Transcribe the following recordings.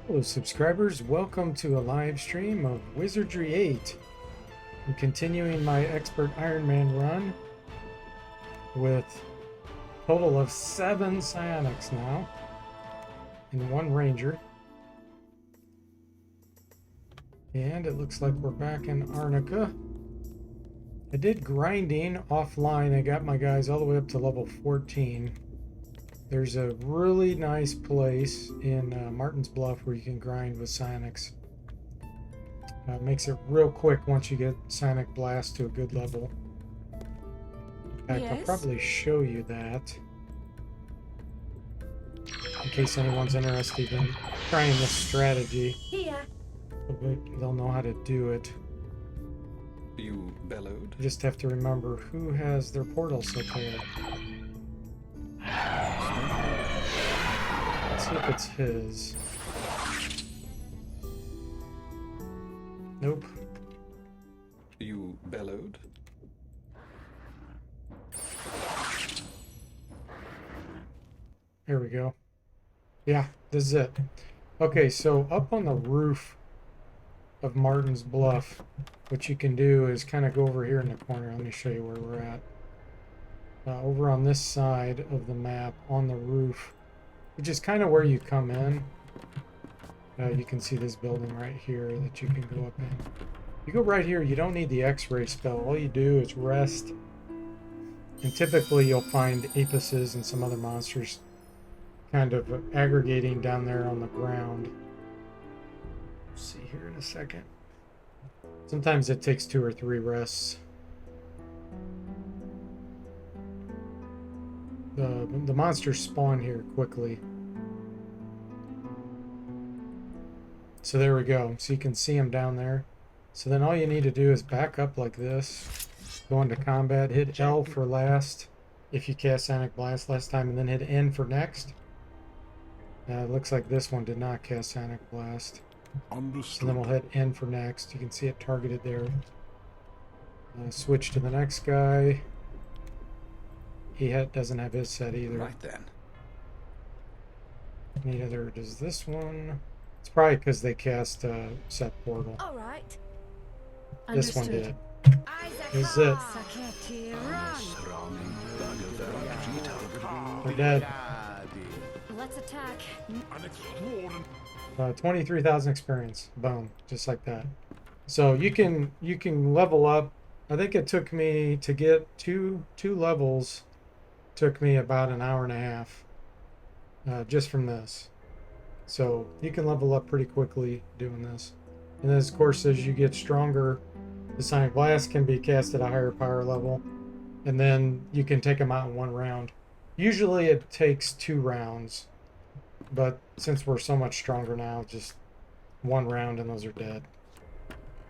Hello subscribers, welcome to a live stream of Wizardry 8. I'm continuing my Expert Iron Man run with a total of 7 Psionics now and 1 Ranger. And it looks like we're back in Arnica. I did grinding offline. I got my guys all the way up to level 14. There's a really nice place in Martin's Bluff where you can grind with Psionics. Makes it real quick once you get Psionic Blast to a good level. In fact, I'll probably show you that in case anyone's interested in trying this strategy. Here. They'll know how to do it. You bellowed? You just have to remember who has their portal set there. Let's see if it's his. Nope. You bellowed? There we go. Yeah, this is it. Okay, so up on the roof of Martin's Bluff, what you can do is kind of go over here in the corner. Let me show you where we're at. Over on this side of the map, on the roof, which is kind of where you come in. You can see this building right here that you can go up in. You go right here, you don't need the X-ray spell. All you do is rest. And typically you'll find apices and some other monsters kind of aggregating down there on the ground. Let's see here in a second. Sometimes it takes 2 or 3 rests. The monsters spawn here quickly. So there we go. So you can see them down there. So then all you need to do is back up like this. Go into combat. Hit L for last if you cast Psionic Blast last time. And then hit N for next. It looks like this one did not cast Psionic Blast. Understood. So then we'll hit N for next. You can see it targeted there. Switch to the next guy. He doesn't have his set either. Right then. Neither does this one. It's probably because they cast set portal. All right. This one did. Isaac, This is it. Saketi, run. We're dead. Let's attack. 23,000 experience. Boom, just like that. So you can level up. I think it took me to get two levels. Took me about an hour and a half, just from this. So you can level up pretty quickly doing this. And then, of course, as you get stronger, the Psionic Blast can be cast at a higher power level, and then you can take them out in 1 round. Usually it takes 2 rounds, but since we're so much stronger now, just 1 round and those are dead.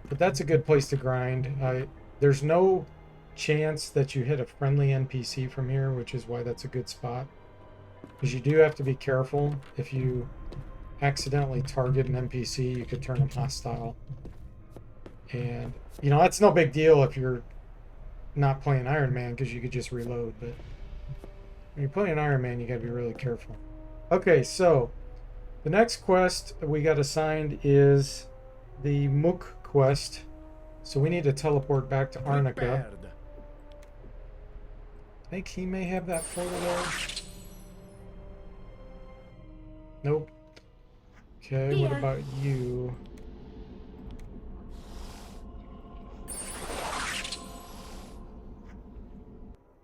But that's a good place to grind. There's no chance that you hit a friendly NPC from here, which is why that's a good spot. Because you do have to be careful. If you accidentally target an NPC, you could turn them hostile. And, you know, that's no big deal if you're not playing Iron Man, because you could just reload. But when you're playing Iron Man, you gotta be really careful. Okay, so the next quest we got assigned is the Mook quest. So we need to teleport back to Arnica. I think he may have that portal there. Nope. Okay, what about you?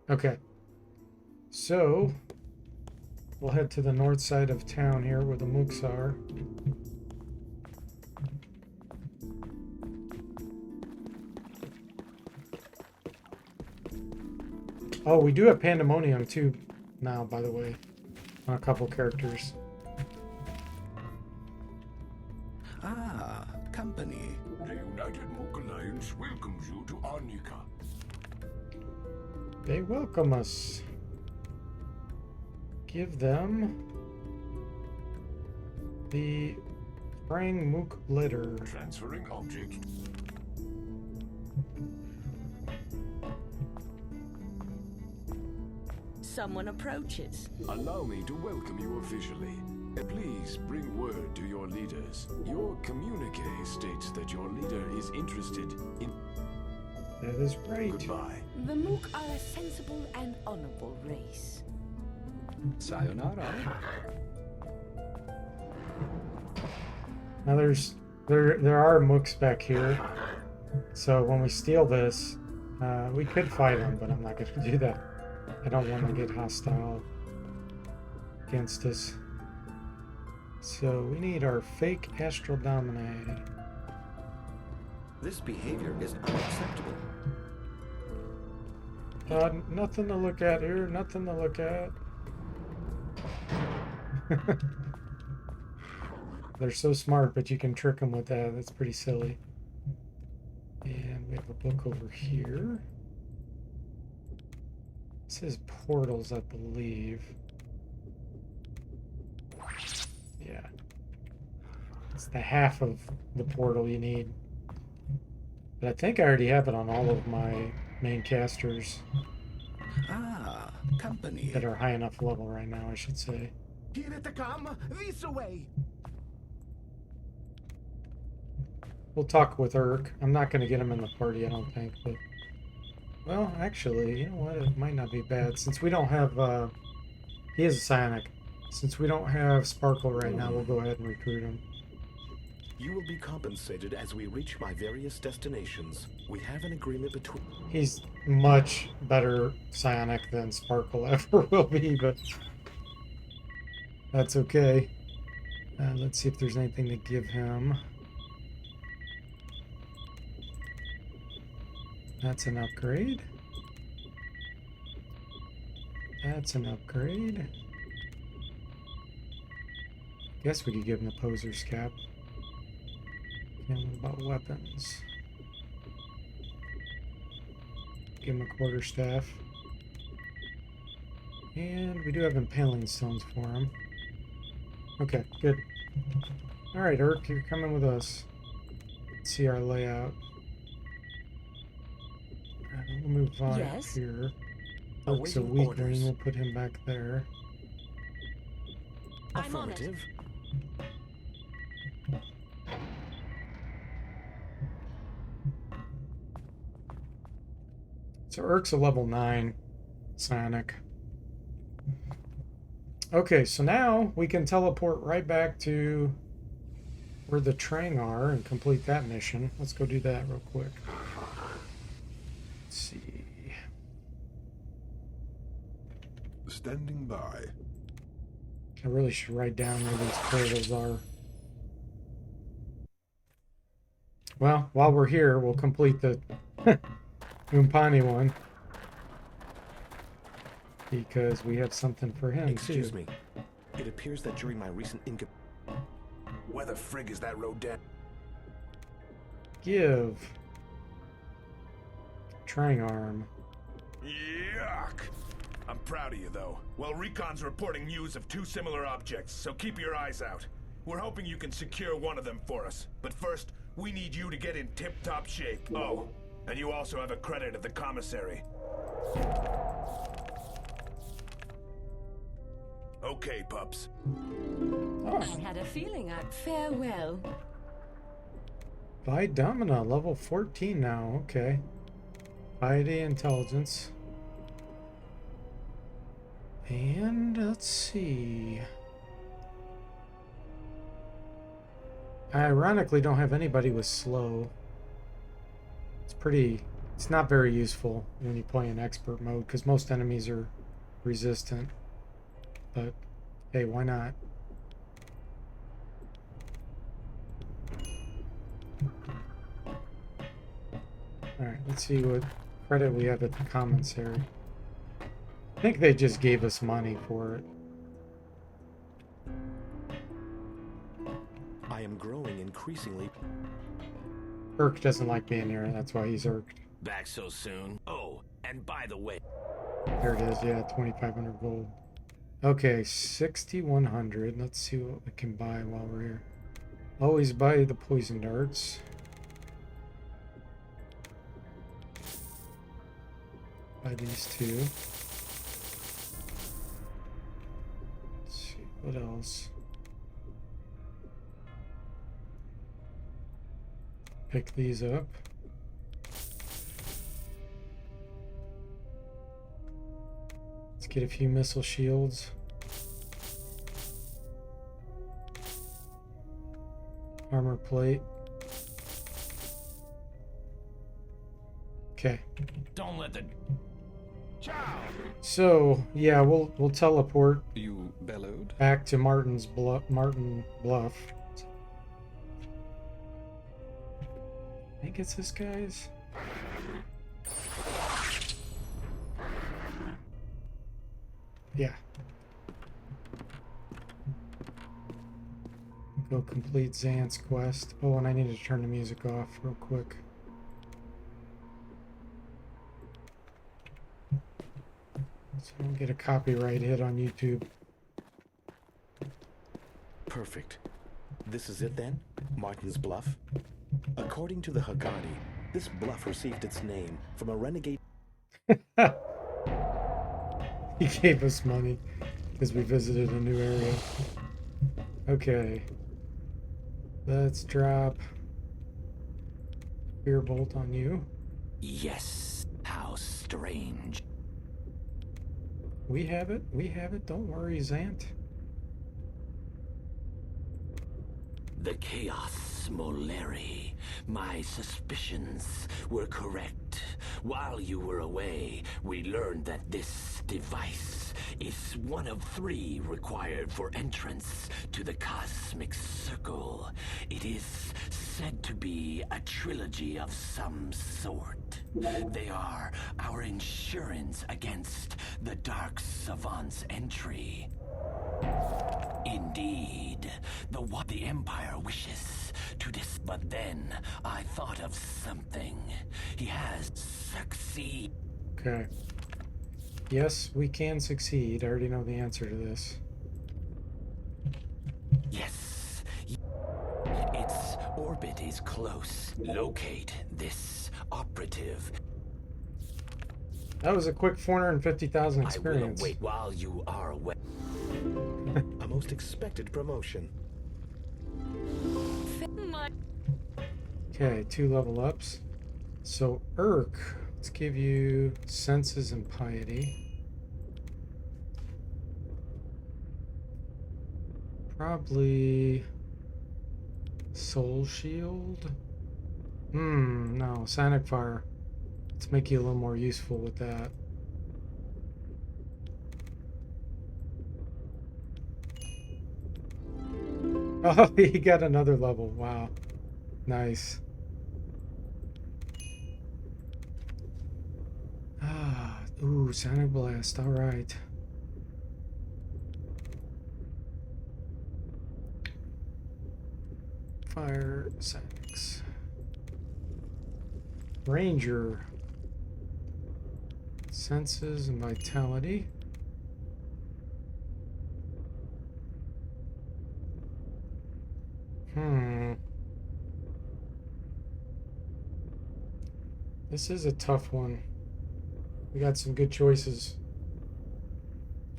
Okay. So we'll head to the north side of town here where the mooks are. Oh, we do have Pandemonium too now, by the way, on a couple characters. Ah, company. The United Mook Alliance welcomes you to Arnica. They welcome us. Give them the Sprang Mook letter. Transferring object. Someone approaches. Allow me to welcome you officially. Please bring word to your leaders. Your communique states that your leader is interested in... That is right. Goodbye. The Mook are a sensible and honorable race. Sayonara. Now there are mooks back here. So when we steal this, we could fight them, but I'm not going to do that. I don't want to get hostile against us. So we need our fake Astral Dominae. This behavior is unacceptable. Nothing to look at here. Nothing to look at. They're so smart, but you can trick them with that. That's pretty silly. And we have a book over here. It says portals, I believe. Yeah. It's the half of the portal you need. But I think I already have it on all of my main casters Ah, company. that are high enough level right now, I should say. Here to come, this way. We'll talk with Urk. I'm not going to get him in the party, I don't think, but... Well, actually, you know what? It might not be bad. Since we don't have, he is a psionic. Since we don't have Sparkle right now, we'll go ahead and recruit him. You will be compensated as we reach my various destinations. We have an agreement between... He's much better psionic than Sparkle ever will be, but... That's okay. Let's see if there's anything to give him. That's an upgrade. That's an upgrade. Guess we could give him the poser's cap. And what about weapons? Give him a quarterstaff. And we do have impaling stones for him. Okay, good. Alright, Urk, you're coming with us. Let's see our layout. We'll move on Yes? here. Urk's a Awaiting weakling, orders. we'll put him back there. I'm on it. Affirmative. So Urk's a level 9 psionic. Okay, so now we can teleport right back to where the Trang are and complete that mission. Let's go do that real quick. Let's see. Standing by. I really should write down where these portals are. Well, while we're here, we'll complete the Umpani one. Because we have something for him, Excuse too. me. It appears that during my recent Where the frig is that road down? Give. Trang arm. Yuck! I'm proud of you, though. Well, Recon's reporting news of 2 similar objects, so keep your eyes out. We're hoping you can secure one of them for us. But first, we need you to get in tip-top shape. Oh, and you also have a credit at the commissary. Okay, pups. Oh, I had a feeling I'd fare well. by Domina, level 14 now. Okay. Piety intelligence. And let's see. I ironically don't have anybody with slow. It's not very useful when you play in expert mode because most enemies are resistant. But hey, why not? Alright, let's see what credit we have at the commissary. I think they just gave us money for it. I am growing increasingly. Urk doesn't like being here, that's why he's irked. Back so soon? Oh, and by the way... There it is, yeah, 2,500 gold. Okay, 6,100. Let's see what we can buy while we're here. Always buy the poison darts. Buy these two. Let's see, what else? pick these up. Let's get a few missile shields. Armor plate. Okay. Don't let the... So yeah, we'll teleport You bellowed? back to Martin Bluff. I think it's this guy's. Yeah. Go complete Xant's quest. Oh, and I need to turn the music off real quick. So I don't get a copyright hit on YouTube. Perfect. This is it then? Martin's Bluff? According to the Haggardi, this bluff received its name from a renegade. He gave us money because we visited a new area. Okay. Let's drop Fear Bolt on you. Yes, how strange. We have it. We have it. Don't worry, Xant. The Chaos Moleri. My suspicions were correct. While you were away, we learned that this device is one of 3 required for entrance to the Cosmic Circle. It is said to be a trilogy of some sort. They are our insurance against the Dark Savant's entry. Indeed, the Empire wishes to but then I thought of something. He has succeeded. Okay. Yes, we can succeed. I already know the answer to this. Yes. Its orbit is close. Locate this operative. That was a quick 450,000 I will experience. await while you are away. A most expected promotion. Okay, 2 level ups. So Urk, let's give you senses and piety. Probably soul shield. No, sonic fire. Let's make you a little more useful with that. Oh, he got another level. Wow. Nice. Ooh, Sonic Blast. All right. Fire Sonics. Ranger. Senses and Vitality. This is a tough one. We got some good choices.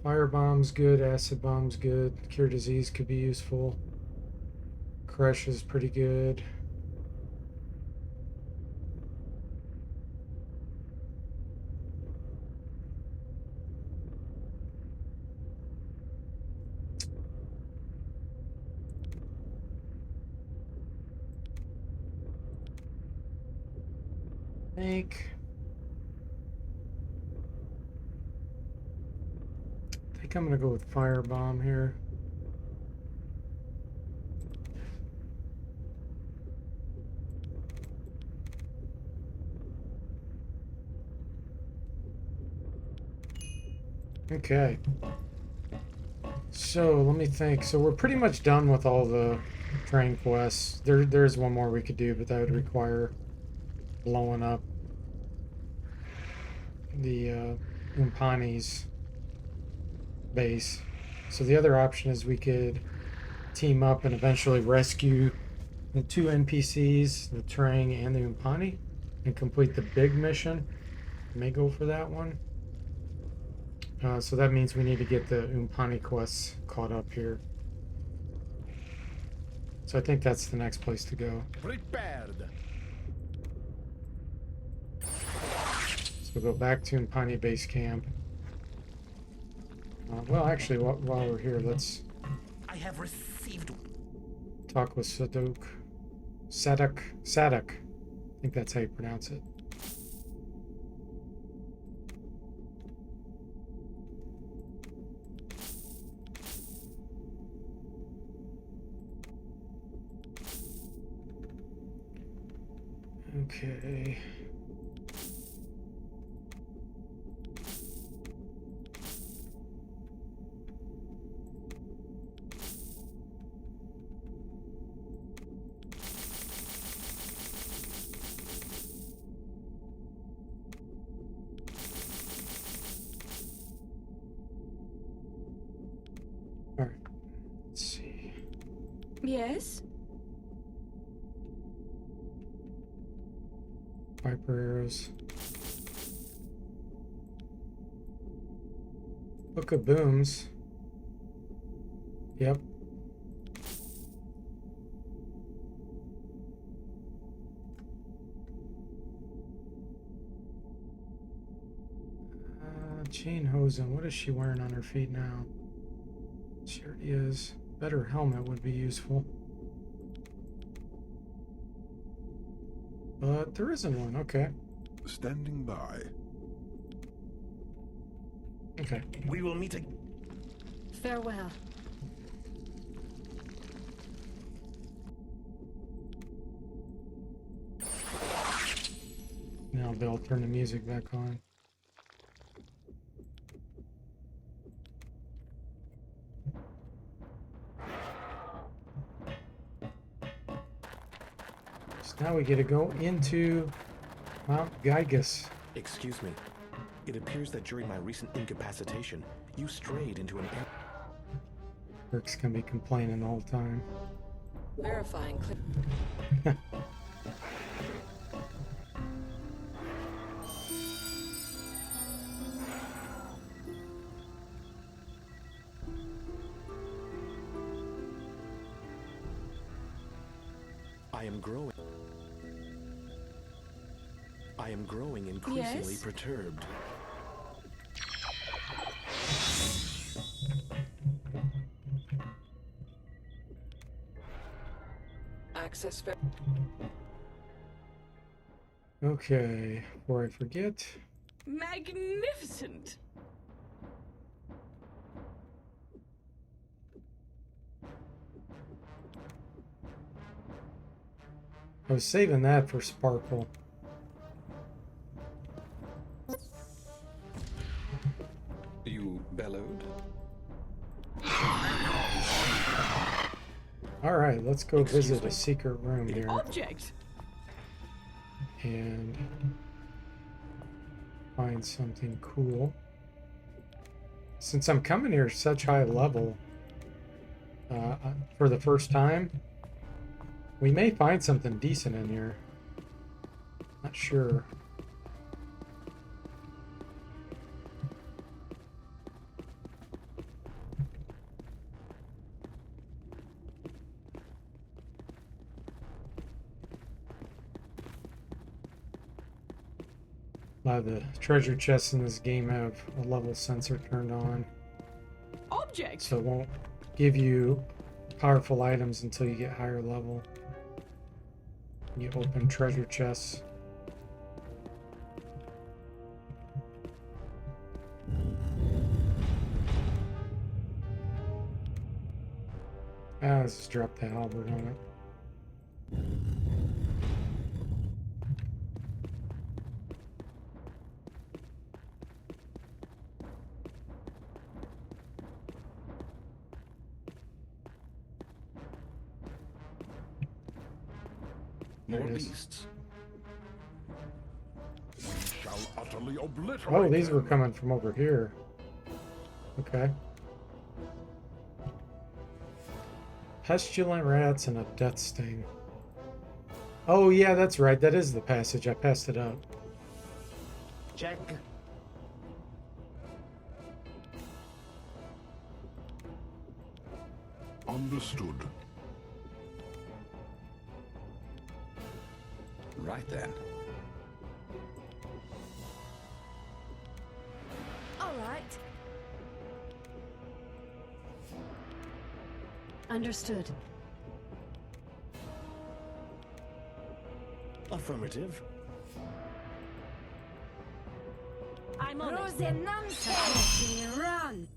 Firebomb's good, acid bomb's good, cure disease could be useful. Crush is pretty good. I think I'm gonna go with Firebomb here. Okay. So let me think. So we're pretty much done with all the train quests. There's one more we could do, but that would require blowing up the Umpani's base. So the other option is we could team up and eventually rescue the 2 NPCs, the Trang and the Umpani, and complete the big mission. May go for that one. So that means we need to get the Umpani quests caught up here. So I think that's the next place to go. Prepared. So go back to Impani Base Camp. Well, actually, while we're here, let's I have received. talk with Sadok. Sadok. I think that's how you pronounce it. Okay. All right. Let's see. Yes? Viper arrows. Book of booms. Yep. Chain hosen. What is she wearing on her feet now? She already is. Better helmet would be useful. But there isn't one. Okay. Standing by. Okay. We will meet again. Farewell. Now they'll turn the music back on. So now we get to go into Mount Gygus. Excuse me. It appears that during my recent incapacitation, you strayed into an air. Kirk's gonna be complaining the whole time. Verifying clip. I am growing increasingly Yes? perturbed. Access ver- Okay, before I forget. Magnificent! I was saving that for Sparkle. You bellowed? All right, let's go Excuse visit me? a secret room here Object! and find something cool. Since I'm coming here such high level for the first time, we may find something decent in here. Not sure. A lot of the treasure chests in this game have a level sensor turned on, Object! so it won't give you powerful items until you get higher level. You open treasure chests. Let's just drop the halberd on it. More There it is. beasts. We shall utterly obliterate Oh, these were them. coming from over here. Okay. Pestilent rats and a death sting. Oh yeah, that's right. That is the passage. I passed it up. Check. Understood. Right then. Understood. Affirmative. I'm on it. Rosinante! Run!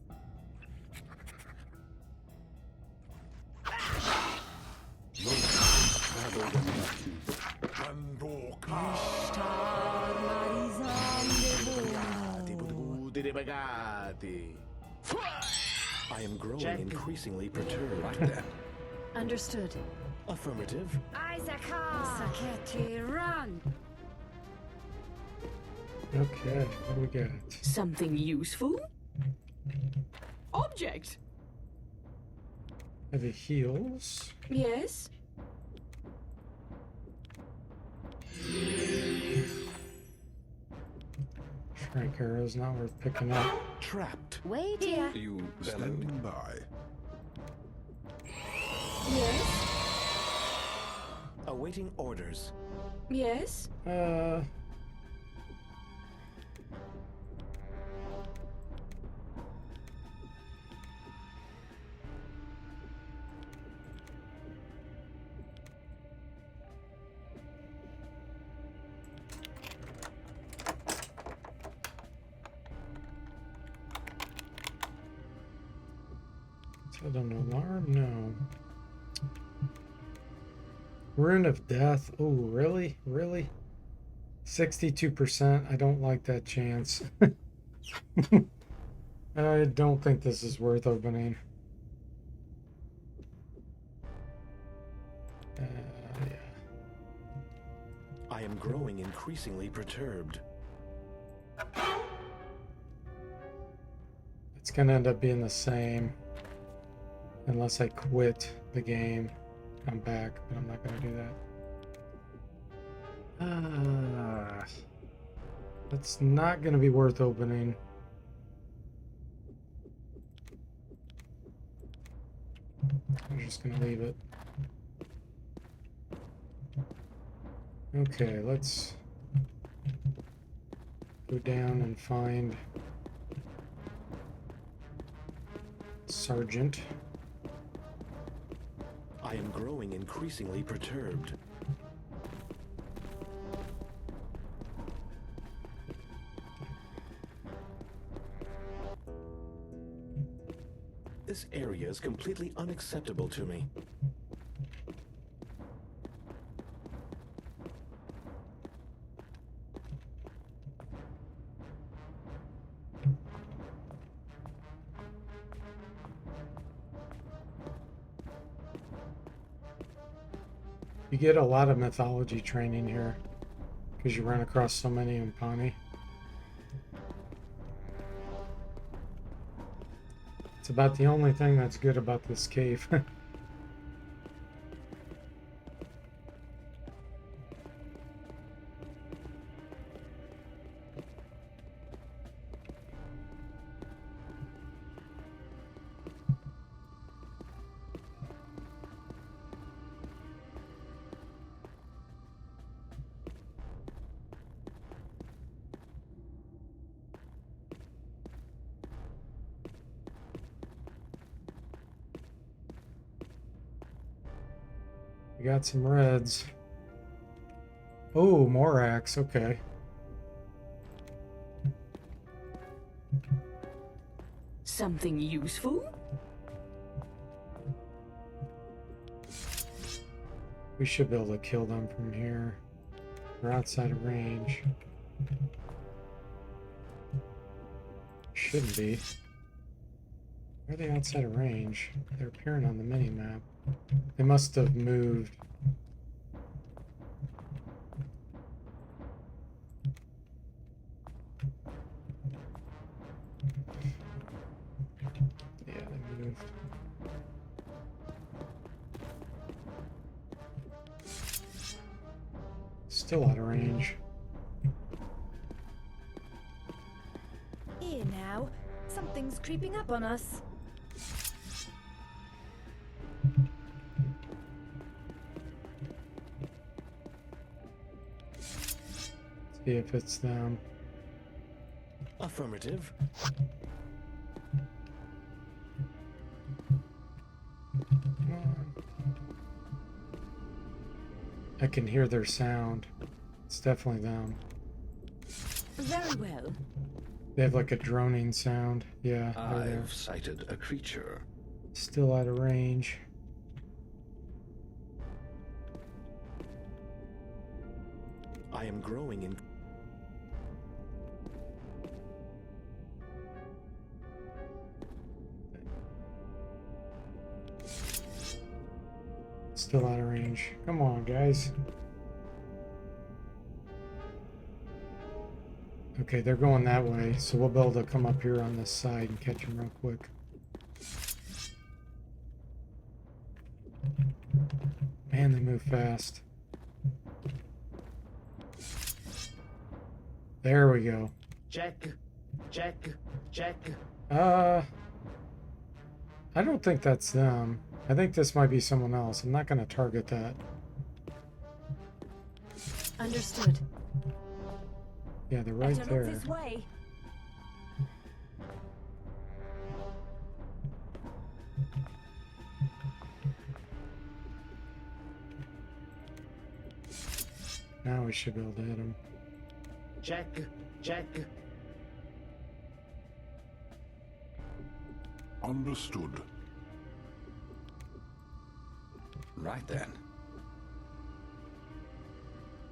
I am growing increasingly perturbed. Right then. Understood. Affirmative. Isaacar! Saketti, run! Okay, what do we got? Something useful? Object. Heavy heals. Yes. Shrink arrows not worth picking up. Trapped. Wait here. You bellowed. Standing by. Yes. Awaiting orders. Yes. Sudden alarm? No. Rune of Death. Oh, really? Really? 62%. I don't like that chance. I don't think this is worth opening. Yeah. I am growing increasingly perturbed. It's gonna end up being the same. Unless I quit the game. Come back, but I'm not gonna do that. That's not gonna be worth opening. I'm just gonna leave it. Okay, let's go down and find Sergeant. I am growing increasingly perturbed. This area is completely unacceptable to me. You get a lot of mythology training here because you run across so many in Pawnee. It's about the only thing that's good about this cave. We got some reds. Oh, more axe. Okay. Something useful? We should be able to kill them from here. We're outside of range. Shouldn't be. Why are they outside of range? They're appearing on the mini-map. They must have moved. Yeah, they moved. Still out of range. Here now. Something's creeping up on us. See if it's them. Affirmative. Come on. I can hear their sound. It's definitely them. Very well. They have like a droning sound. Yeah, they're there. I've sighted a creature. Still out of range. I am growing in. Still out of range. Come on, guys. Okay, they're going that way, so we'll be able to come up here on this side and catch them real quick. Man, they move fast. There we go. Check. I don't think that's them. I think this might be someone else. I'm not going to target that. Understood. Yeah, they're right Better there. look this way. Now we should be able to hit them. Check. Understood. Right then.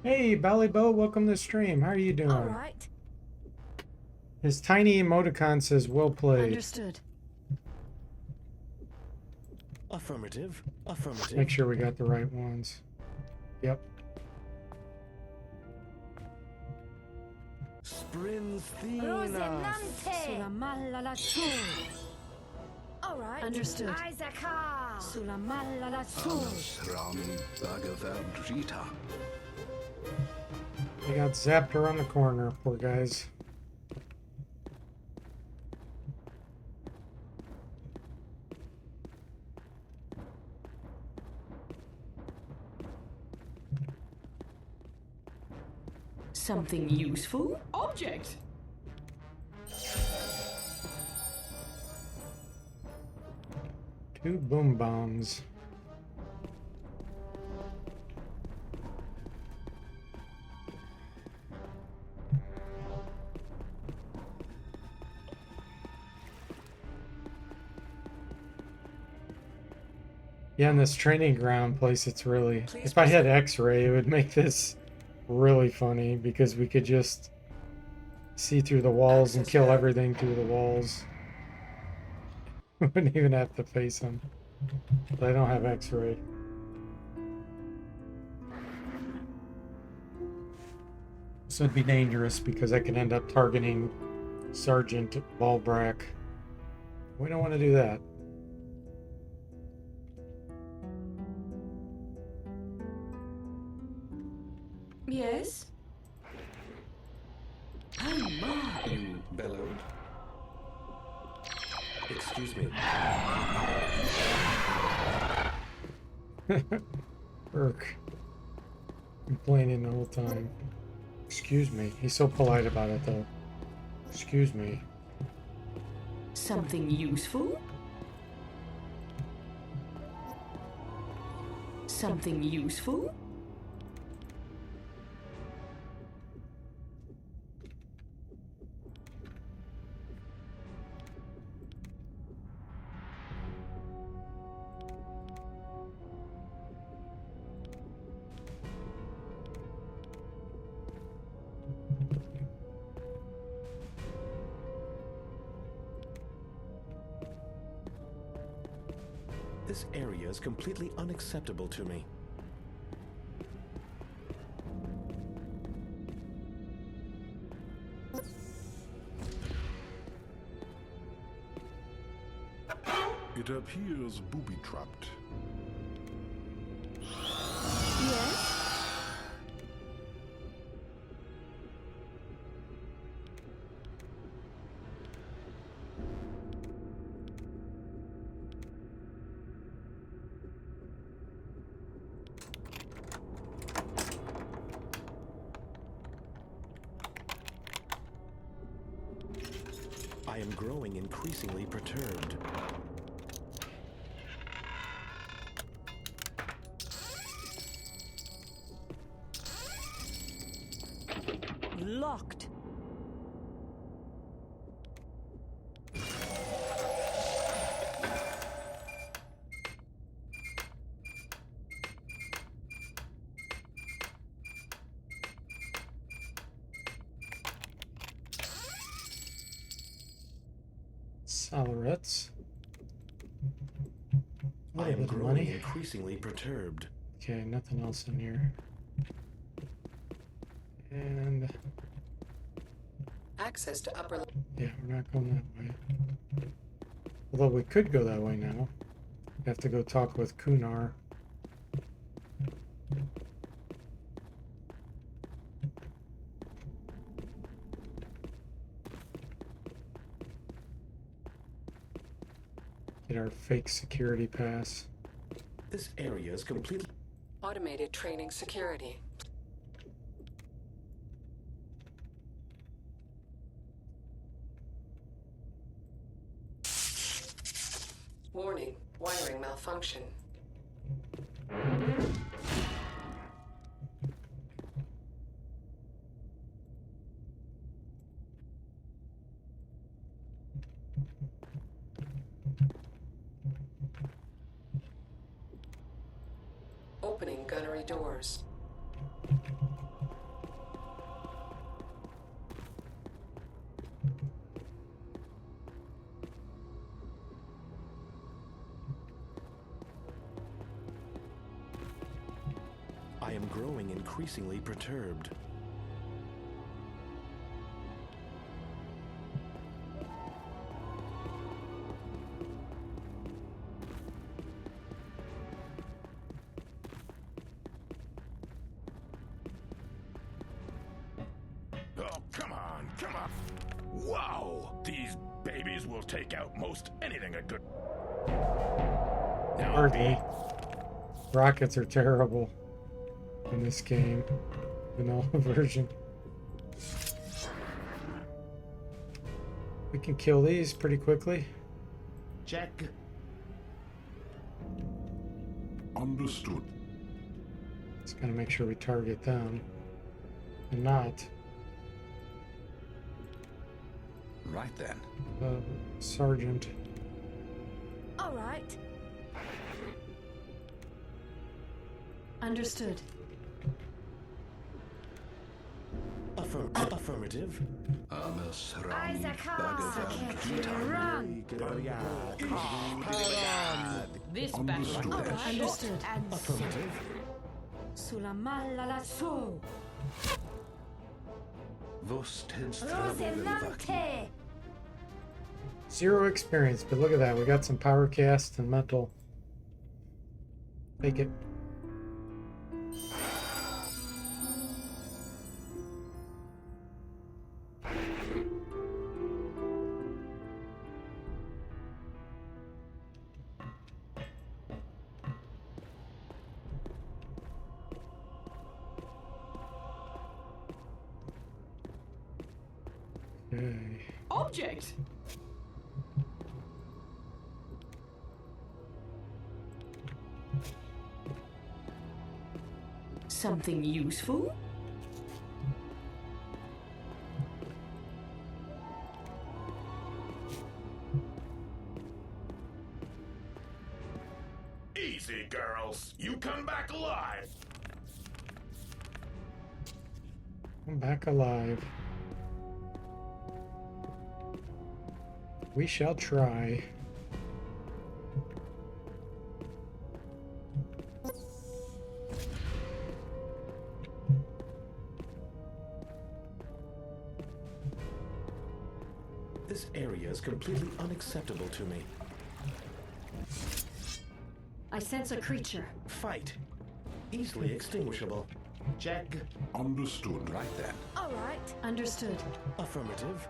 Hey, Ballybo, welcome to the stream. How are you doing? All right. His tiny emoticon says, well played. Understood. Affirmative. Affirmative. Make sure we got the right ones. Yep. Sulla malla lassù. All right. Understood. Isaaca. Sulla malla lassù. Rami Bhagavad-gita. They got zapped around the corner, poor guys. Something useful? Object. Two boom bombs. Yeah, in this training ground place, it's really... If I had X-ray, it would make this really funny because we could just see through the walls and kill everything through the walls. We wouldn't even have to face them. But I don't have X-ray. So it'd be dangerous because I could end up targeting Sergeant Balbrack. We don't want to do that. Yes? You bellowed. Excuse me. Burke. Complaining the whole time. Excuse me. He's so polite about it, though. Excuse me. Something useful? Something useful? This area is completely unacceptable to me. It appears booby-trapped. Yes. I am growing increasingly perturbed. blocked. Solarets. A I little am bit of growing money. increasingly perturbed. Okay, nothing else in here. And Access to upper. yeah, we're not going that way. Although we could go that way now. We have to go talk with Kunar. Get our fake security pass. This area is completely Automated training security. Warning, wiring malfunction. Opening gunnery doors. I am growing increasingly perturbed. Oh, come on, come on. Wow, these babies will take out most anything a good. Now, Hardly. Rockets are terrible in this game. Vanilla version. We can kill these pretty quickly. Check. Understood. Just gotta make sure we target them. And not Right then. Sergeant. All right. Understood. Affirmative. Amos Isaac, Bhagavan run. This battle. All right. Understood. And Affirmative. Sulamalalaso. Vos tens trabogen vaki. Rosinante. 0 experience, but look at that. We got some power cast and mental. Take it. Okay. Object. Something useful? easy, girls. You come back alive. I'm back alive. We shall try. This area is completely unacceptable to me. I sense a creature. Fight. Easily extinguishable. Check. Understood. Right then. All right. Understood. Affirmative.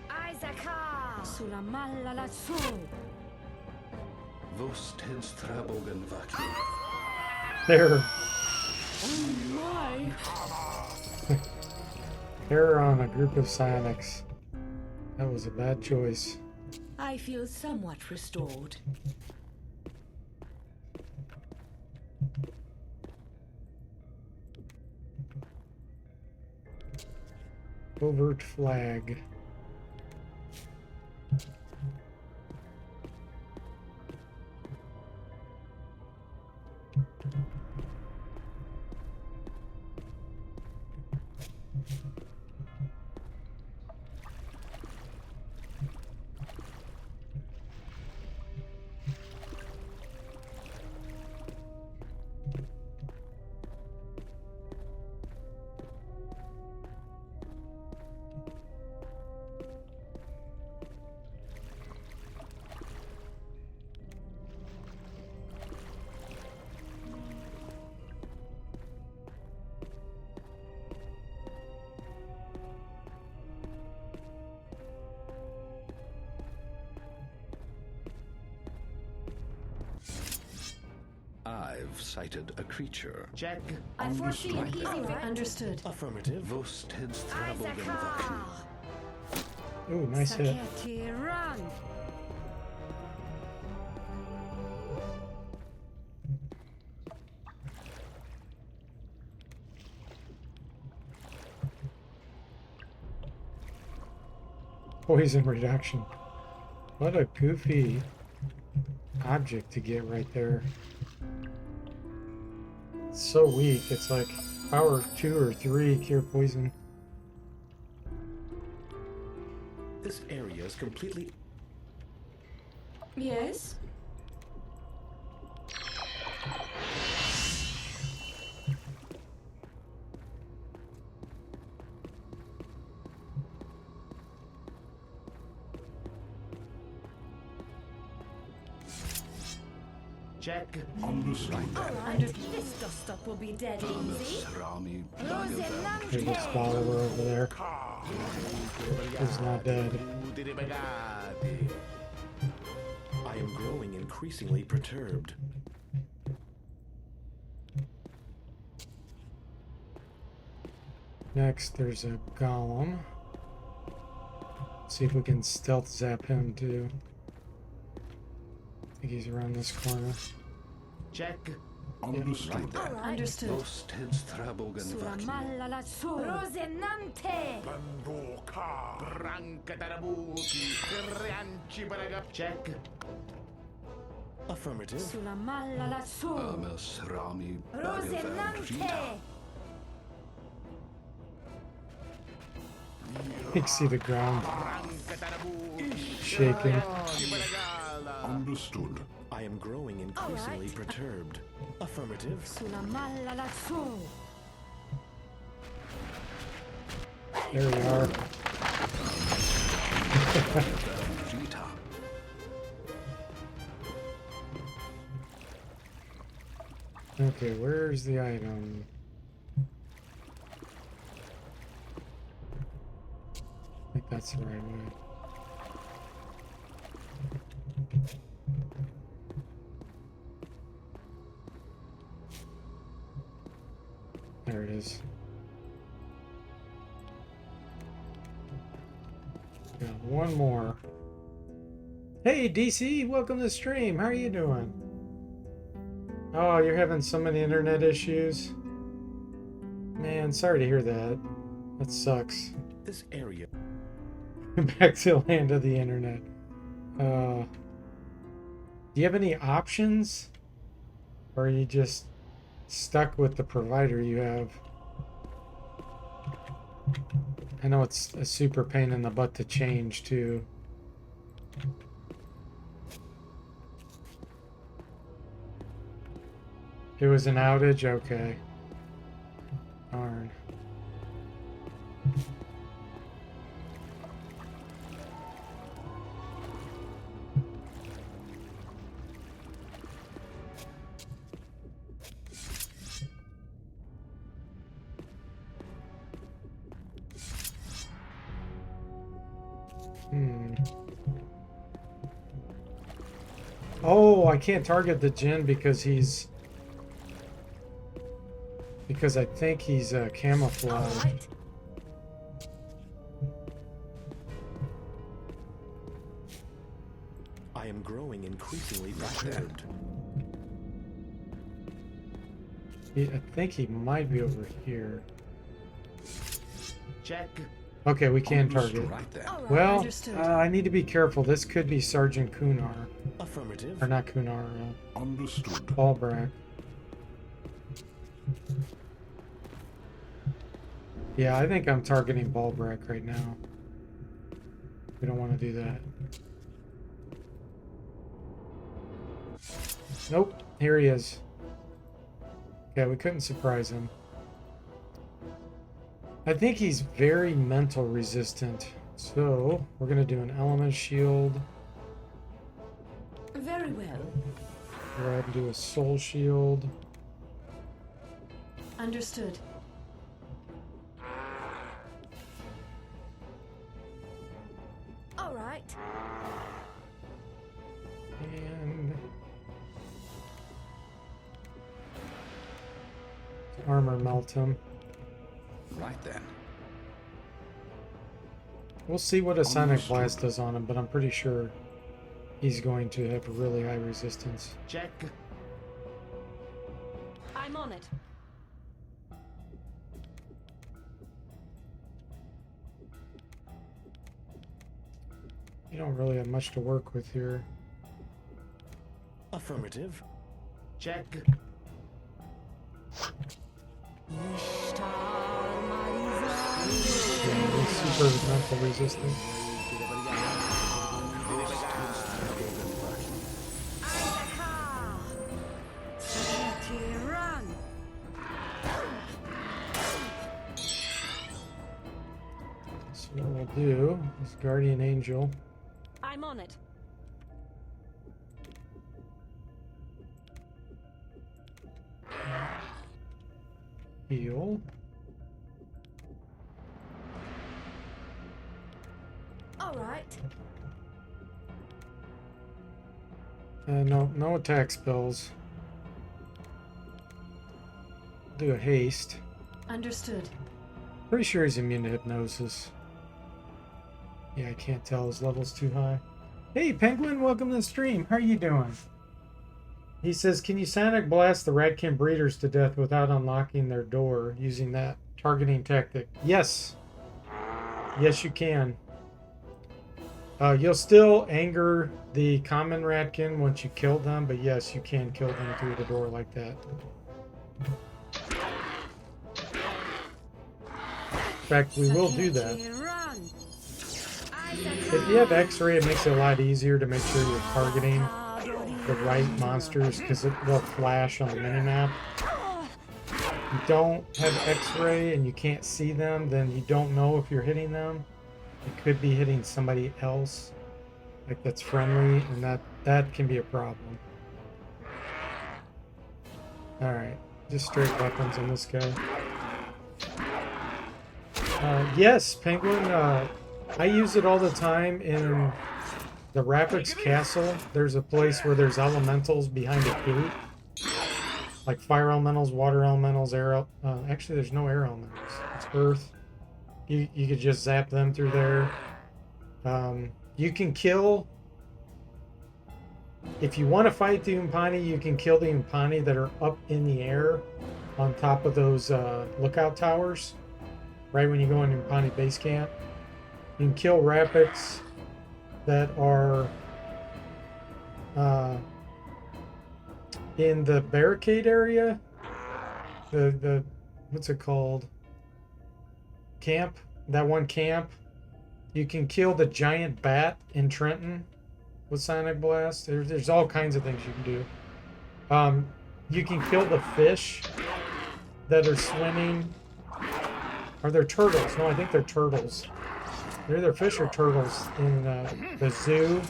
Isaac. Sulamalalaso. Vos tens trabogen vaki. There. Oh my! Terror on a group of Psionics. That was a bad choice. I feel somewhat restored. Overt flag. I've sighted a creature. Check. I foresee an easy way. Understood. Affirmative. Vos teds trabogen vacuum. Ooh, nice hit. Saketi, run! Poison reduction. What a goofy object to get right there. It's so weak. It's like power 2 or 3 cure poison. This area is completely... Yes? Check. Understood. Under this dust-up will be dead easy. Rami There's this follower over there. He's not dead. I am growing increasingly perturbed. Next, there's a golem. See if we can stealth zap him too. I think he's around this corner. Check. Understood. Understood. Vos teds trabogen vacuum. Suramalla la su. Rosenante! Check. Affirmative. Suramalla la su. Ames Rami Rosenante! You can see the ground shaking. Understood. I am growing increasingly perturbed. Affirmative. Suramalla la su. There we are. Vita. Okay, where's the item? I think that's the right way. There it is. Got one more. Hey DC, welcome to the stream. How are you doing? Oh, you're having so many internet issues. Man, sorry to hear that. That sucks. This area. Back to the land of the internet. Do you have any options? Or are you just stuck with the provider you have? I know it's a super pain in the butt to change too. It was an outage? Okay. Darn. Oh, I can't target the Jinn because I think he's camouflaged. I am growing increasingly perturbed. I think he might be over here. Check. Okay, we can target. Right then. All right, Well, understood. I need to be careful. This could be Sergeant Kunar. Affirmative. Or not Kunar, Understood. Ballbrack. Yeah, I think I'm targeting Ballbrack right now. We don't want to do that. Nope, here he is. Yeah, we couldn't surprise him. I think he's very mental resistant. So, we're going to do an element shield. Very well. Go ahead and do a soul shield. Understood. All right. And armor melt him. Right then. We'll see what a Sonic Understood. Blast does on him, but I'm pretty sure he's going to have a really high resistance. Check. I'm on it. You don't really have much to work with here. Affirmative. Check. Yeah, he's super mental resistant. So what we'll do is Guardian Angel. I'm on it. Heal. All right. No attack spells. Do a haste. Understood. Pretty sure he's immune to hypnosis. Yeah, I can't tell. His level's too high. Hey, Penguin, welcome to the stream. How are you doing? He says, can you Sonic Blast the Ratkin breeders to death without unlocking their door using that targeting tactic? Yes. Yes, you can. You'll still anger the common Ratkin once you kill them, but yes, you can kill them through the door like that. In fact, we will do that. If you have X-ray, it makes it a lot easier to make sure you're targeting the right monsters because they'll flash on the minimap. If you don't have X-ray and you can't see them, then you don't know if you're hitting them. You could be hitting somebody else, like that's friendly, and that can be a problem. All right, just straight weapons on this guy. Yes, Penguin. I use it all the time in the Rapix Castle. There's a place where there's elementals behind a gate, like fire elementals, water elementals, air. Actually, there's no air elementals. It's earth. You could just zap them through there. You can kill. If you want to fight the Umpani, you can kill the Umpani that are up in the air on top of those lookout towers. Right when you go into Umpani base camp. You can kill Rapix that are in the barricade area. The what's it called? Camp. That one camp. You can kill the giant bat in Trenton with Sonic Blast. There's all kinds of things you can do. You can kill the fish that are swimming. Are there turtles? No, I think they're turtles. They're either fish or turtles in the zoo,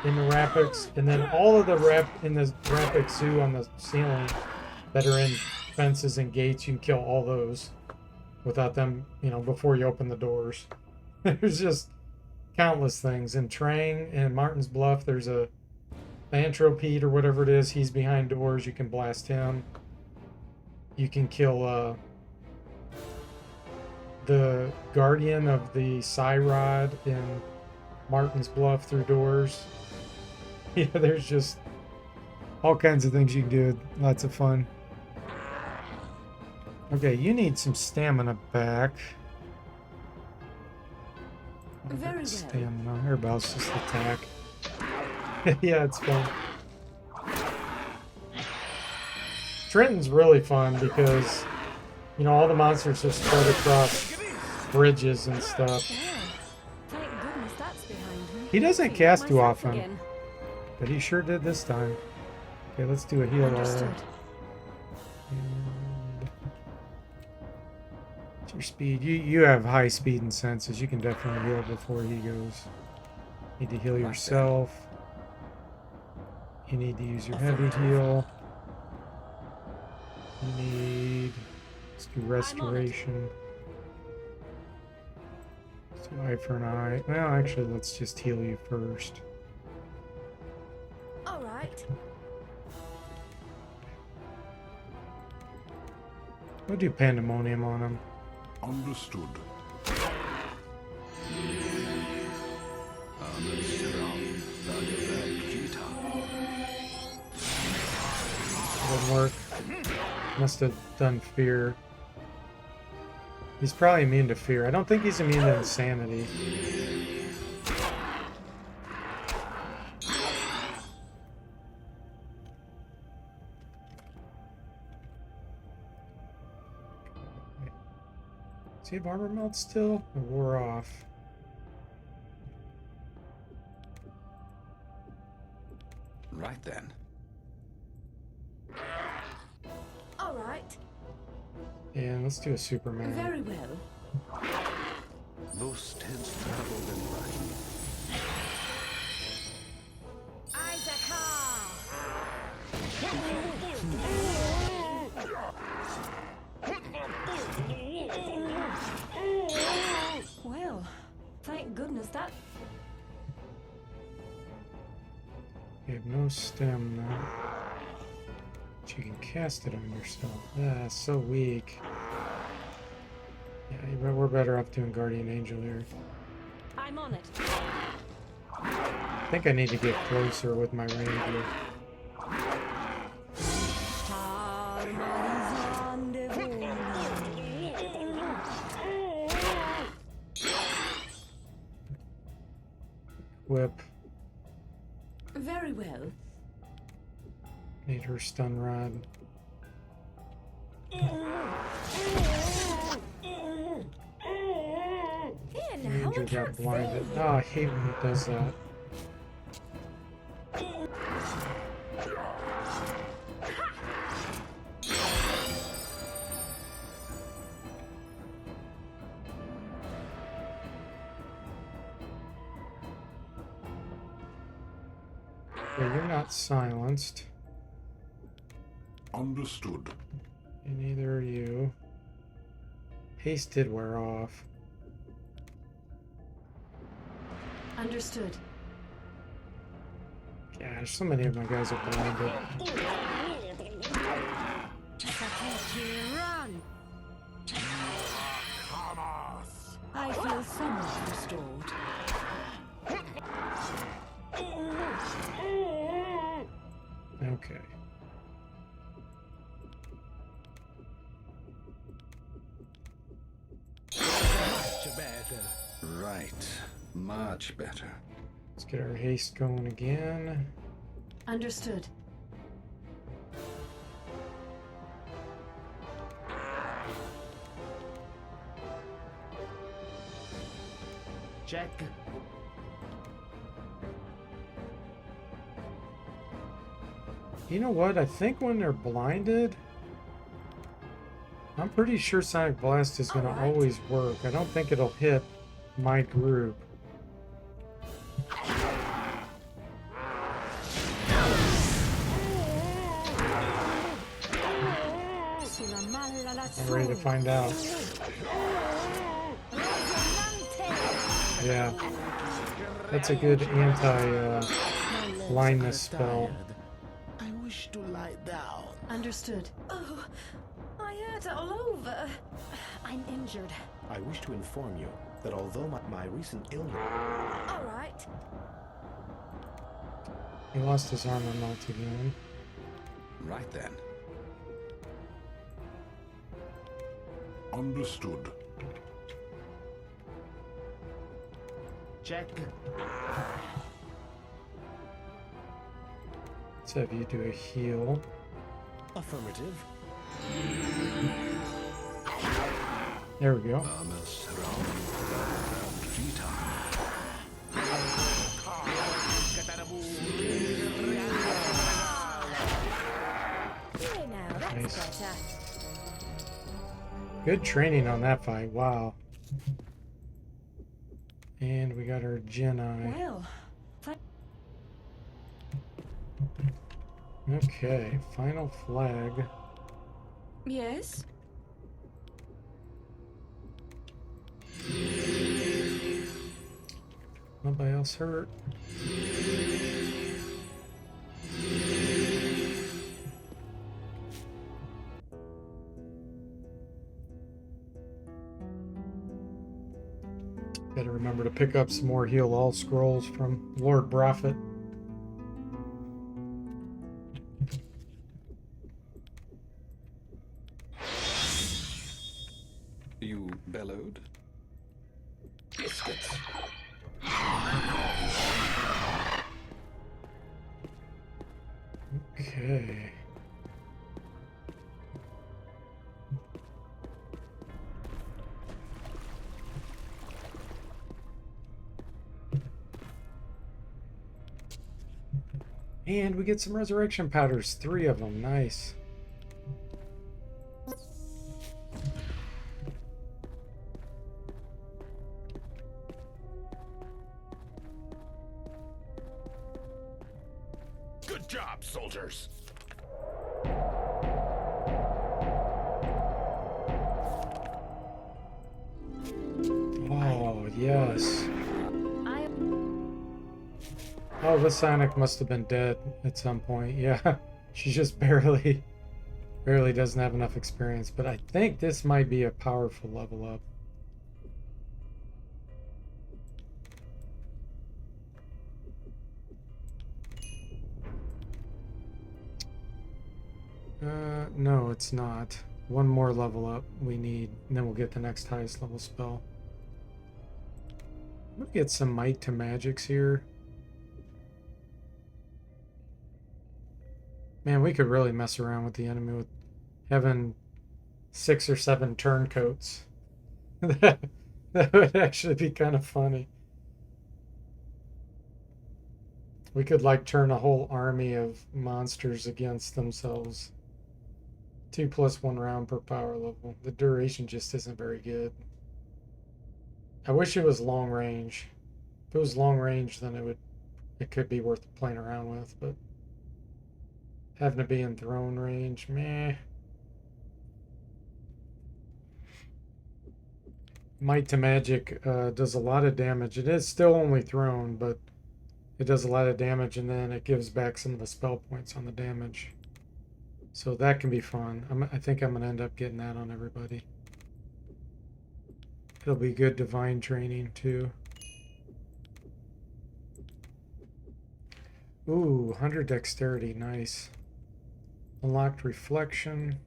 in the Rapix, and then all of the in the Rapix zoo on the ceiling that are in fences and gates. You can kill all those without them, before you open the doors. There's just countless things. In Trang and Martin's Bluff, there's a Anthropede or whatever it is. He's behind doors. You can blast him. You can kill the guardian of the Psyrod in Martin's Bluff through doors. Yeah, there's just all kinds of things you can do. Lots of fun. Okay, you need some stamina back. Very well. Stamina. Everybody else just attack. Yeah, it's fun. Trenton's really fun because, you know, all the monsters are spread across bridges and stuff. Thank goodness that's behind me. He doesn't Feeling cast too myself often, again. but he sure did this time. Okay, let's do a heal. Understood. And your speed. You have high speed and senses. You can definitely heal before he goes. Need to heal yourself. You need to use your heavy heal. You need. Let's do restoration. Let's do eye for an eye. Well, actually, let's just heal you first. All right. We'll do pandemonium on him. Understood. Doesn't work. Must have done fear. He's probably immune to fear. I don't think he's immune to insanity. Does he have armor melt still? Or wore off? Right then. All right. And let's do a Superman. Very well. Those tents traveled in Latin. Well, thank goodness that. You have no stamina. But you can cast it on yourself. Ah, so weak. Yeah, we're better off doing Guardian Angel here. I'm on it. I think I need to get closer with my ranger. Whip. Very well. Need her stun rod. Here now, Ranger I got can't blinded. see. Oh, I hate when he does that. Okay, you're not silenced. Understood. And neither are you. Haste did wear off. Understood. Gosh, so many of my guys are blinded. Run! I feel somewhat restored. Okay. Much better. Right. Much better. Let's get our haste going again. Understood. Check. You know what? I think when they're blinded, I'm pretty sure Sonic Blast is going to always work. I don't think it'll hit my group. I'm ready to find out. Yeah. That's a good anti-blindness spell. I wish to lie down. Understood. Oh, I hurt all over. I'm injured. I wish to inform you that although my recent illness... All right. He lost his armor melt again. Right then. Understood. Check. Let's have you do a heal. Affirmative. There we go. Here now, that's Nice. better. Good training on that fight. Wow. And we got our Jedi. Well, Okay, final flag. Yes? Nobody else hurt. Gotta remember to pick up some more heal all scrolls from Lord Prophet. You bellowed? Biscuits. Okay. And we get some resurrection powders, 3 of them. Nice. Good job, soldiers. Oh, yes. I Oh, the Psionic must have been dead at some point. Yeah, she just barely doesn't have enough experience. But I think this might be a powerful level up. No, it's not. One more level up we need, and then we'll get the next highest level spell. We'll get some Might to Magics here. Man, we could really mess around with the enemy with having 6 or 7 turncoats. That would actually be kind of funny. We could like turn a whole army of monsters against themselves. 2+1 round per power level. The duration just isn't very good. I wish it was long range. If it was long range, then it could be worth playing around with, but having to be in throne range, meh. Might to Magic does a lot of damage. It is still only thrown, but it does a lot of damage, and then it gives back some of the spell points on the damage. So that can be fun. I think I'm going to end up getting that on everybody. It'll be good divine training, too. Ooh, 100 dexterity. Nice. Unlocked reflection.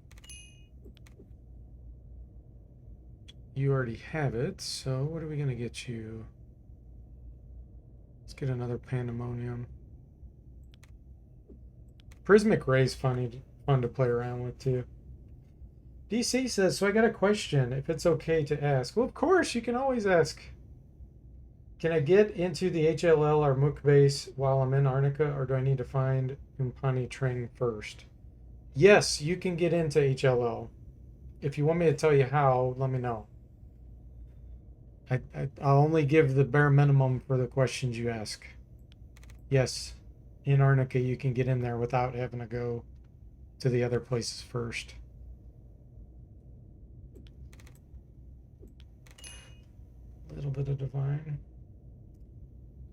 You already have it, so what are we going to get you? Let's get another Pandemonium. Prismic Ray's fun to play around with, too. DC says, so I got a question, if it's okay to ask. Well, of course, you can always ask. Can I get into the HLL or Mook base while I'm in Arnica, or do I need to find Umpani training first? Yes, you can get into HLL. If you want me to tell you how, let me know. I'll only give the bare minimum for the questions you ask. Yes, in Arnica you can get in there without having to go to the other places first. A little bit of divine.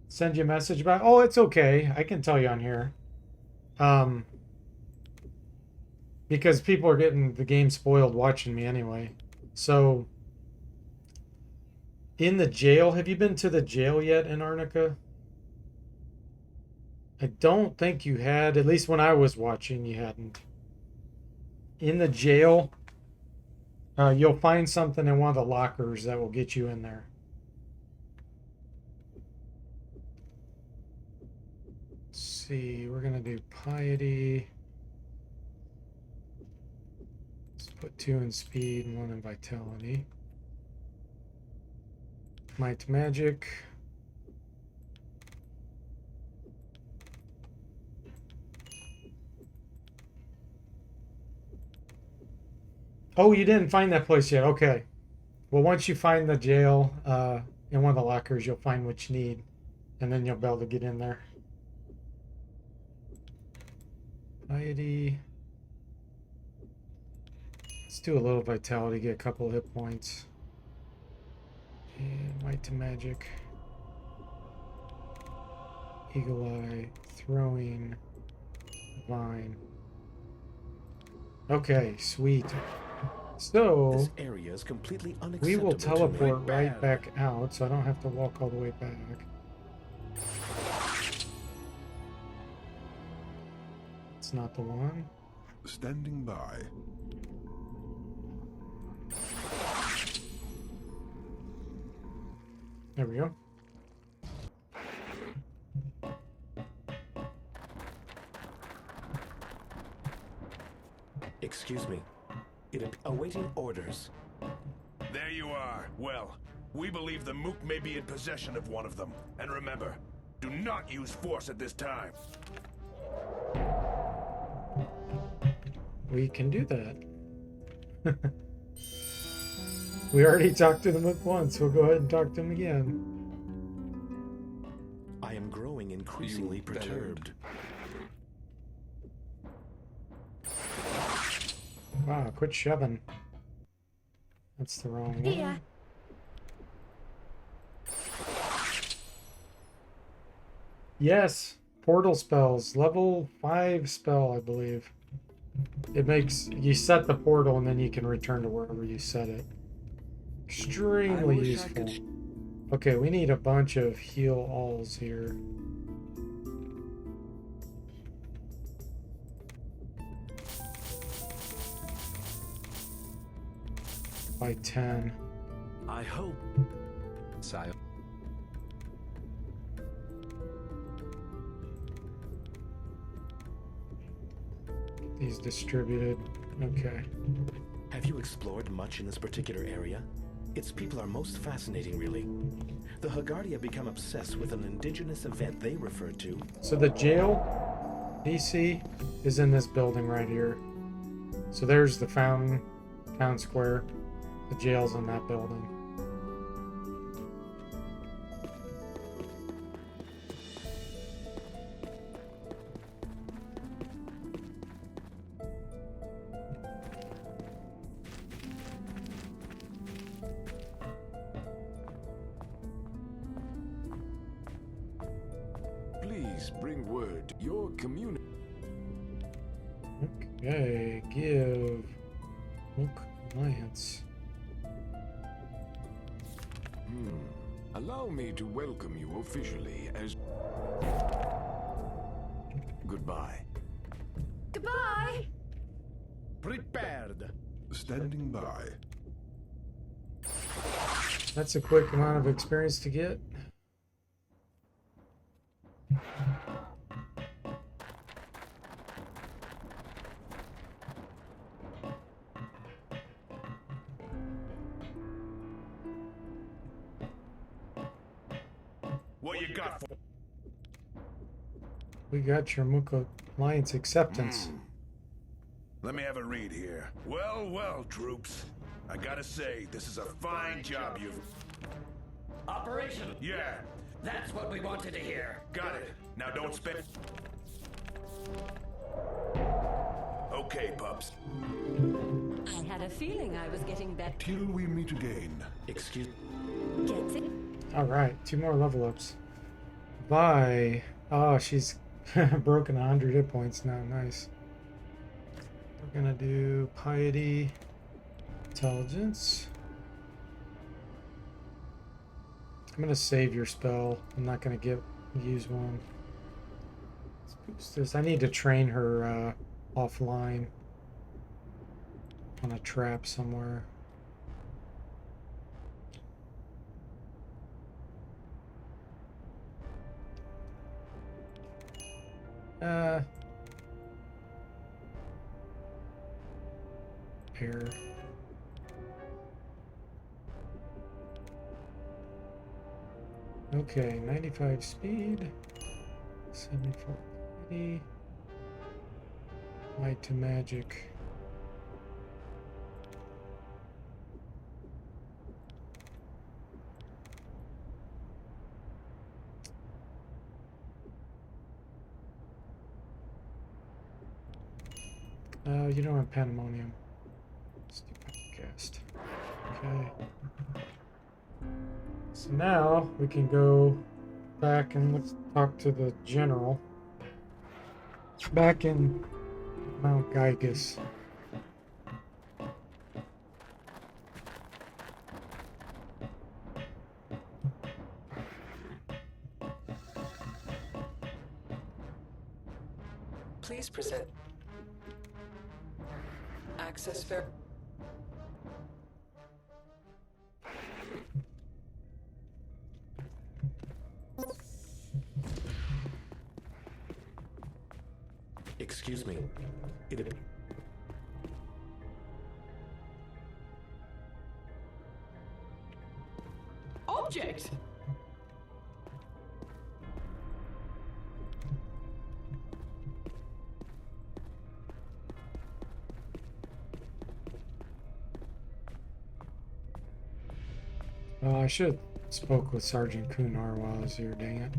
Send you a message about, oh, it's okay. I can tell you on here. Because people are getting the game spoiled watching me anyway. So, in the jail, have you been to the jail yet in Arnica? I don't think you had, at least when I was watching, you hadn't. In the jail, you'll find something in one of the lockers that will get you in there. see. We're gonna do piety. Let's put 2 in speed and 1 in vitality. Might magic. Oh, you didn't find that place yet. Okay. Well, once you find the jail in one of the lockers, you'll find what you need, and then you'll be able to get in there. Piety. Let's do a little vitality, get a couple hit points. And might to magic. Eagle eye, throwing, vine. Okay, sweet. So This area is completely we unacceptable will to me. teleport right back out, so I don't have to walk all the way back. It's not the one. Standing by. There we go. Excuse me. Awaiting orders. There you are. Well, we believe the Mook may be in possession of one of them. And remember, do not use force at this time. We can do that. We already talked to the Mook once. We'll go ahead and talk to him again. I am growing increasingly perturbed. Wow, quit shoving. That's the wrong one. Here. Yes, portal spells. Level 5 spell, I believe. It makes you set the portal and then you can return to wherever you set it. Extremely useful. Okay, we need a bunch of heal alls here. By 10. I hope. Sire. These distributed. Okay. Have you explored much in this particular area? Its people are most fascinating, really. The Haggardi have become obsessed with an indigenous event they refer to. So the jail DC is in this building right here. So there's the fountain, town square. The jail's in that building. Please bring word. Your community. Okay, give Mook Alliance. Allow me to welcome you officially as... Goodbye. Goodbye! Prepared. Standing by. That's a quick amount of experience to get. What you got for? We got your Mook Alliance acceptance. Let me have a read here. Well, well, troops. I gotta say, this is a fine job you've... Operation. Yeah, That's what we wanted to hear. got it. Now don't spend... Okay, pups. I had a feeling I was getting better. Till we meet again. Excuse Gets it? Alright, 2 more level ups. Bye. Oh, she's broken 100 hit points now. Nice. We're gonna do piety, intelligence. I'm gonna save your spell. I'm not gonna use one. Let's boost this. I need to train her offline on a trap somewhere. Pair. Okay, 95 speed, 74 mighty, might to magic. You don't have pandemonium. Stupid cast. Okay. So now we can go back and let's talk to the general. Back in Mount Gygus. Please present. Access ver. Excuse me. It... Object! Oh, I should have spoke with Sergeant Kunar while I was here, dang it.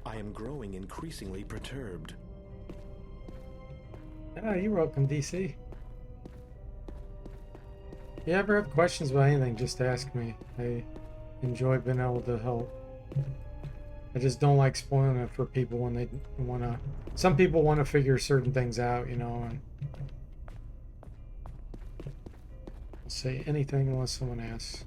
I am growing increasingly perturbed. Ah, you're welcome, DC. If you ever have questions about anything, just ask me. I enjoy being able to help. I just don't like spoiling it for people when they want to... Some people want to figure certain things out, you know, and... I'll say anything unless someone asks.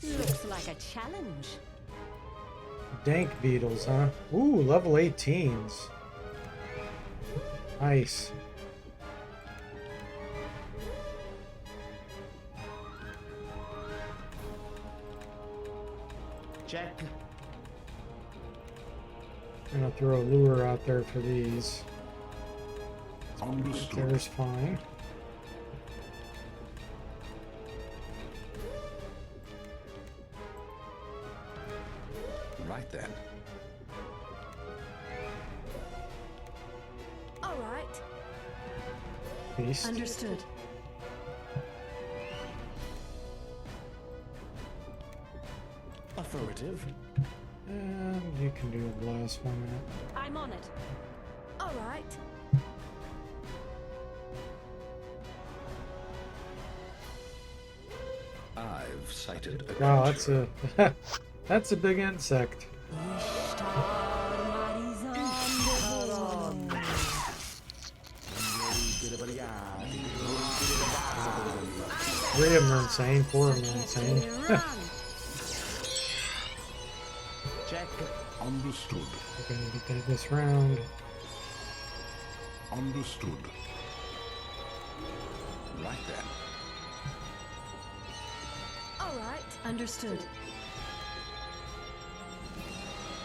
Looks like a challenge. Dank beetles, huh? Ooh, level 18s. Nice. Check. I'm gonna throw a lure out there for these. Understood. There's fine. Right then. All right. Beast. Understood. Affirmative. And you can do the last 1 minute. I'm on it. All right. I've sighted a Wow, creature. that's a that's a big insect. Three of them are insane, 4 of them are insane. Check. Understood. We're gonna get that this round. Understood. Right then. All right. Understood.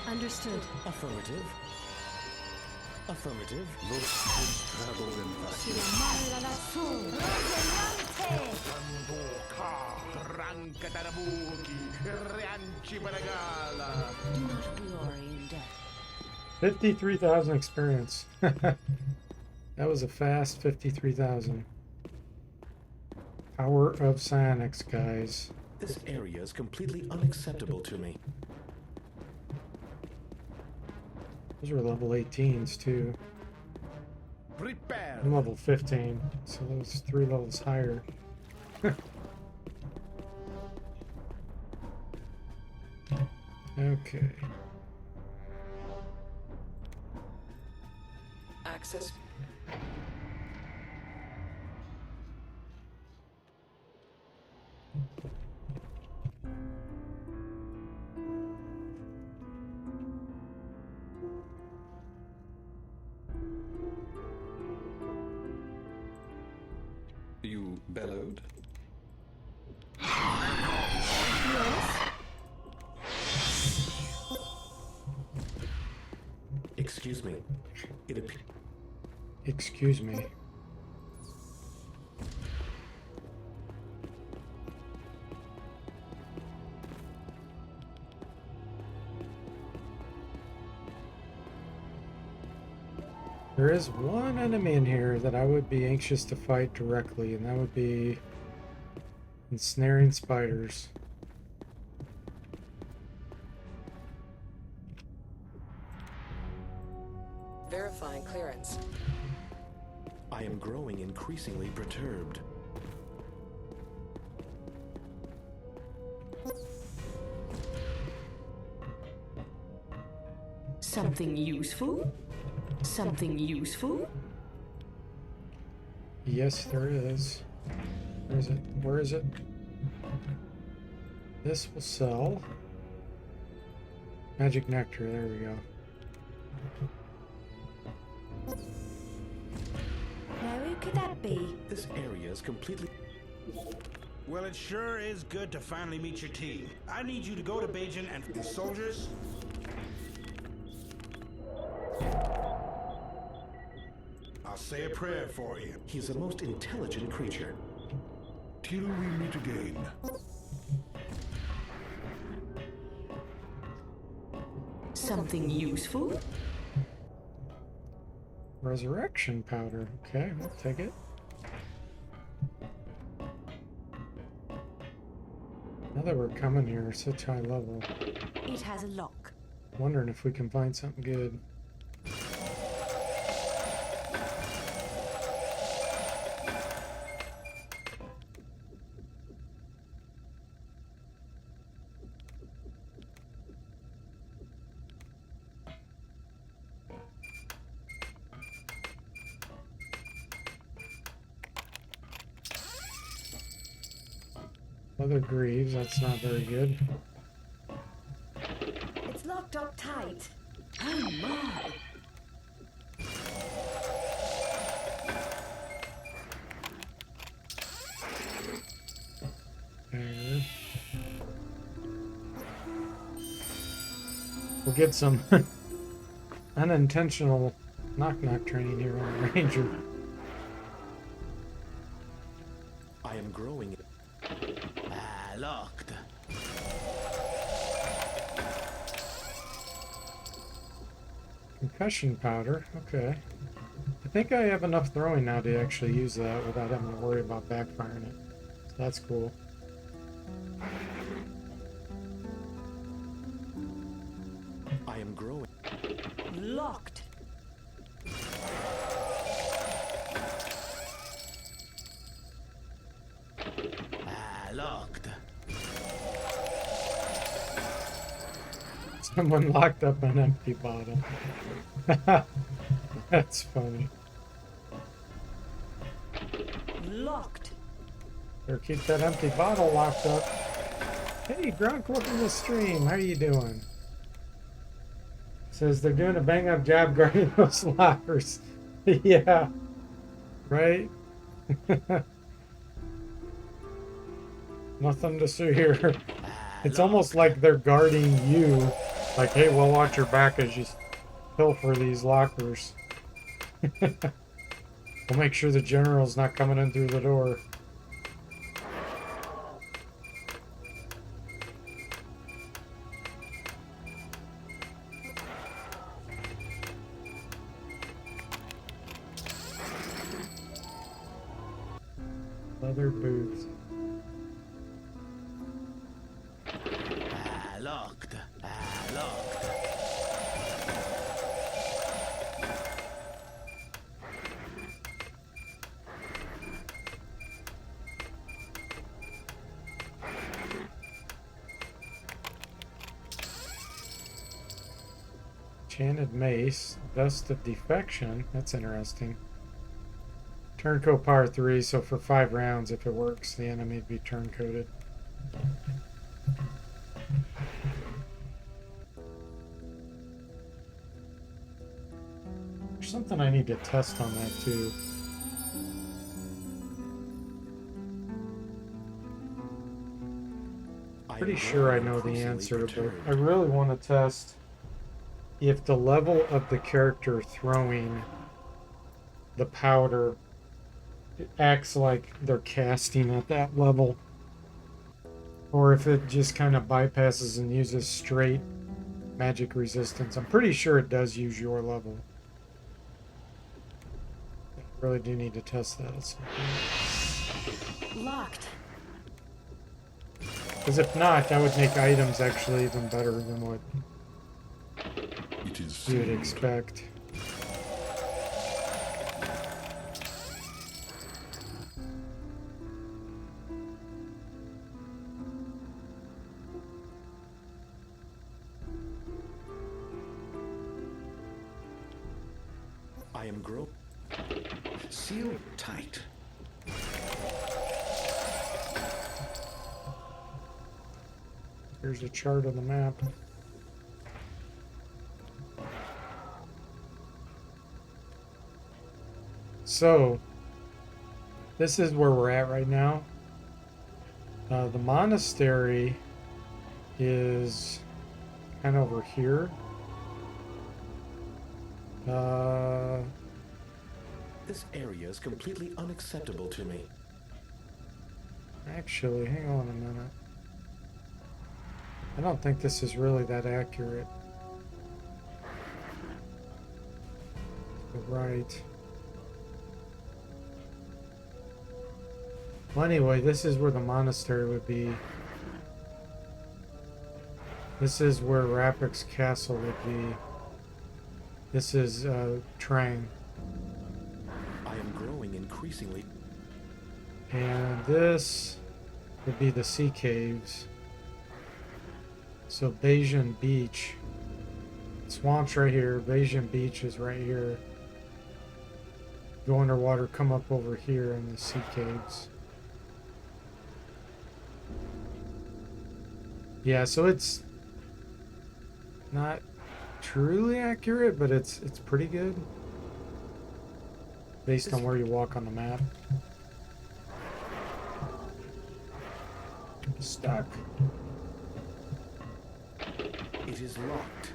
Understood. Affirmative. Affirmative. Branca tarabuki, rianci baragala. Do not glory in death. 53,000 experience. That was a fast 53,000. Power of Psionics, guys. This area is completely unacceptable to me. Those are level 18s too. Prepare. I'm level 15, so those 3 levels higher. Okay. Access. You bellowed? Excuse me. It appears. Excuse me. There is one enemy in here that I would be anxious to fight directly, and that would be ensnaring spiders. Verifying clearance. I am growing increasingly perturbed. Something useful? Something useful? Yes, there is. Where is it? Where is it? This will sell. Magic nectar, there we go. Now, who could that be? This area is completely. Well, it sure is good to finally meet your team. I need you to go to Beijing and the soldiers. I'll say a prayer for you. He's a most intelligent creature. Till we meet again. Something useful? Resurrection powder. Okay, we'll take it. Now that we're coming here, such high level. It has a lock. Wondering if we can find something good. Other greaves, that's not very good. It's locked up tight. Oh my! There. We'll get some unintentional knock-knock training here on the Ranger. I am growing. Locked. Concussion powder, okay. I think I have enough throwing now to actually use that without having to worry about backfiring it. So that's cool. I am growing. Locked. Locked. Someone locked up an empty bottle. That's funny. Locked. Better keep that empty bottle locked up. Hey, Drunk, welcome to the stream. How you doing? Says they're doing a bang-up job guarding those lockers. Yeah. Right? Nothing to see here. It's almost like they're guarding you. Like, hey, we'll watch your back as you pilfer these lockers. We'll make sure the general's not coming in through the door. Leather boots. Locked. Locked. Enchanted mace. Dust of defection. That's interesting. Turncoat power 3, so for 5 rounds, if it works, the enemy would be turncoated. There's something I need to test on that too. Pretty sure I know the answer, but I really want to test if the level of the character throwing the powder acts like they're casting at that level, or if it just kind of bypasses and uses straight magic resistance. I'm pretty sure it does use your level. I really do need to test that at some point. Locked. Because if not, that would make items actually even better than what you would expect. I am sealed tight. Here's a chart of the map. So, this is where we're at right now. The monastery is kind of over here. This area is completely unacceptable to me. Actually, hang on a minute. I don't think this is really that accurate. Right. Well, anyway, this is where the monastery would be. This is where Rapik's castle would be. This is Trang. I am growing increasingly. And this would be the sea caves. So Bayesian Beach. Swamp's right here. Bayesian Beach is right here. Go underwater, come up over here in the sea caves. Yeah, so it's not truly accurate, but it's pretty good based on where you walk on the map. Stuck. It is locked.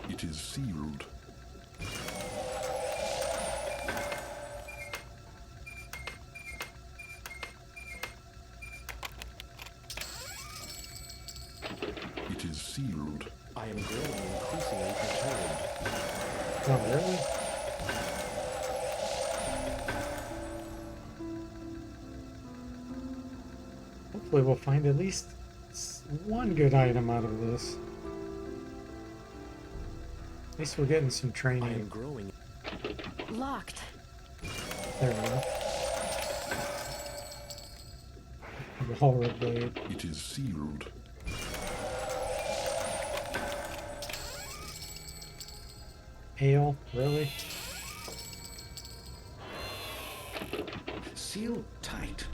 It is sealed. It is sealed. I am growing increasingly perturbed. Oh, really? Hopefully we'll find at least one good item out of this. At least we're getting some training. I am growing. Locked. There we go. Railroad blade. It is sealed. Ale, really? Sealed tight.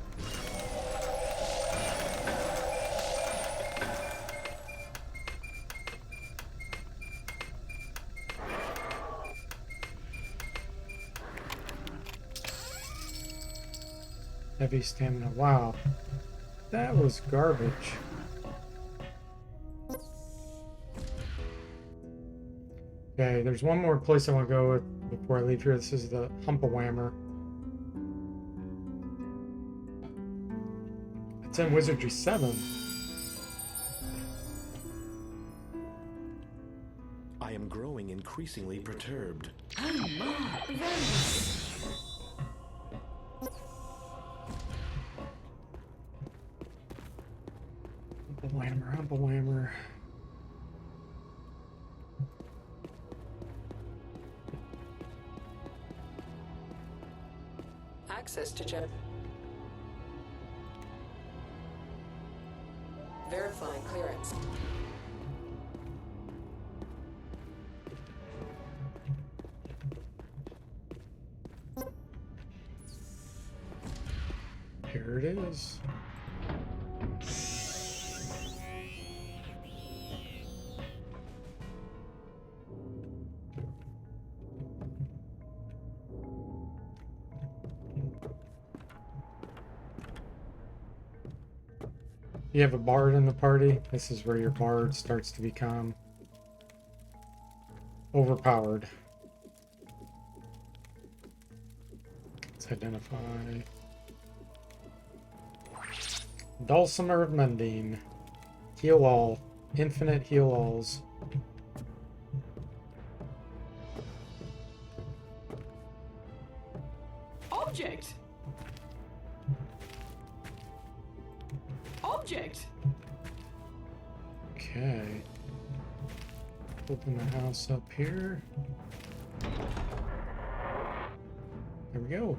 Heavy stamina. Wow. That was garbage. Okay, there's one more place I want to go with before I leave here. This is the Humpawhammer. It's in Wizardry 7. I am growing increasingly perturbed. Oh my, Humpawhammer, Humpawhammer. Access to gem. Verifying clearance. Here it is. You have a bard in the party. This is where your bard starts to become overpowered. Let's identify. Dulcimer of Mundine. Heal all. Infinite heal alls. Object. Object. Okay. Open the house up here. There we go.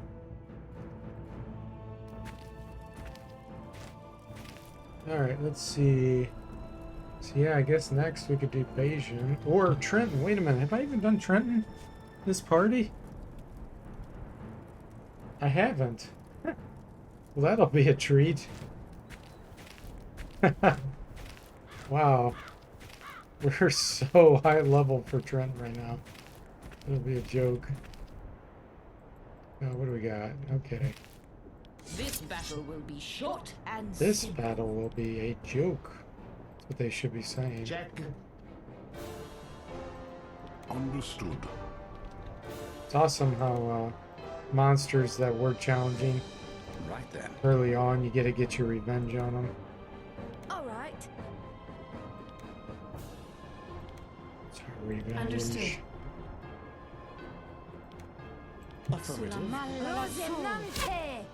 Alright, let's see. So yeah, I guess next we could do Bayesian. Or Trenton. Wait a minute, have I even done Trenton? This party? I haven't. Well, that'll be a treat. Wow. We're so high level for Trenton right now. It'll be a joke. What do we got? Okay. This battle will be short and This simple. battle will be a joke. That's what they should be saying. Check. Understood. It's awesome how monsters that were challenging Right then. early on, you get to get your revenge on them. All right. Sorry, revenge. Understood. Affirmative. Rosinante!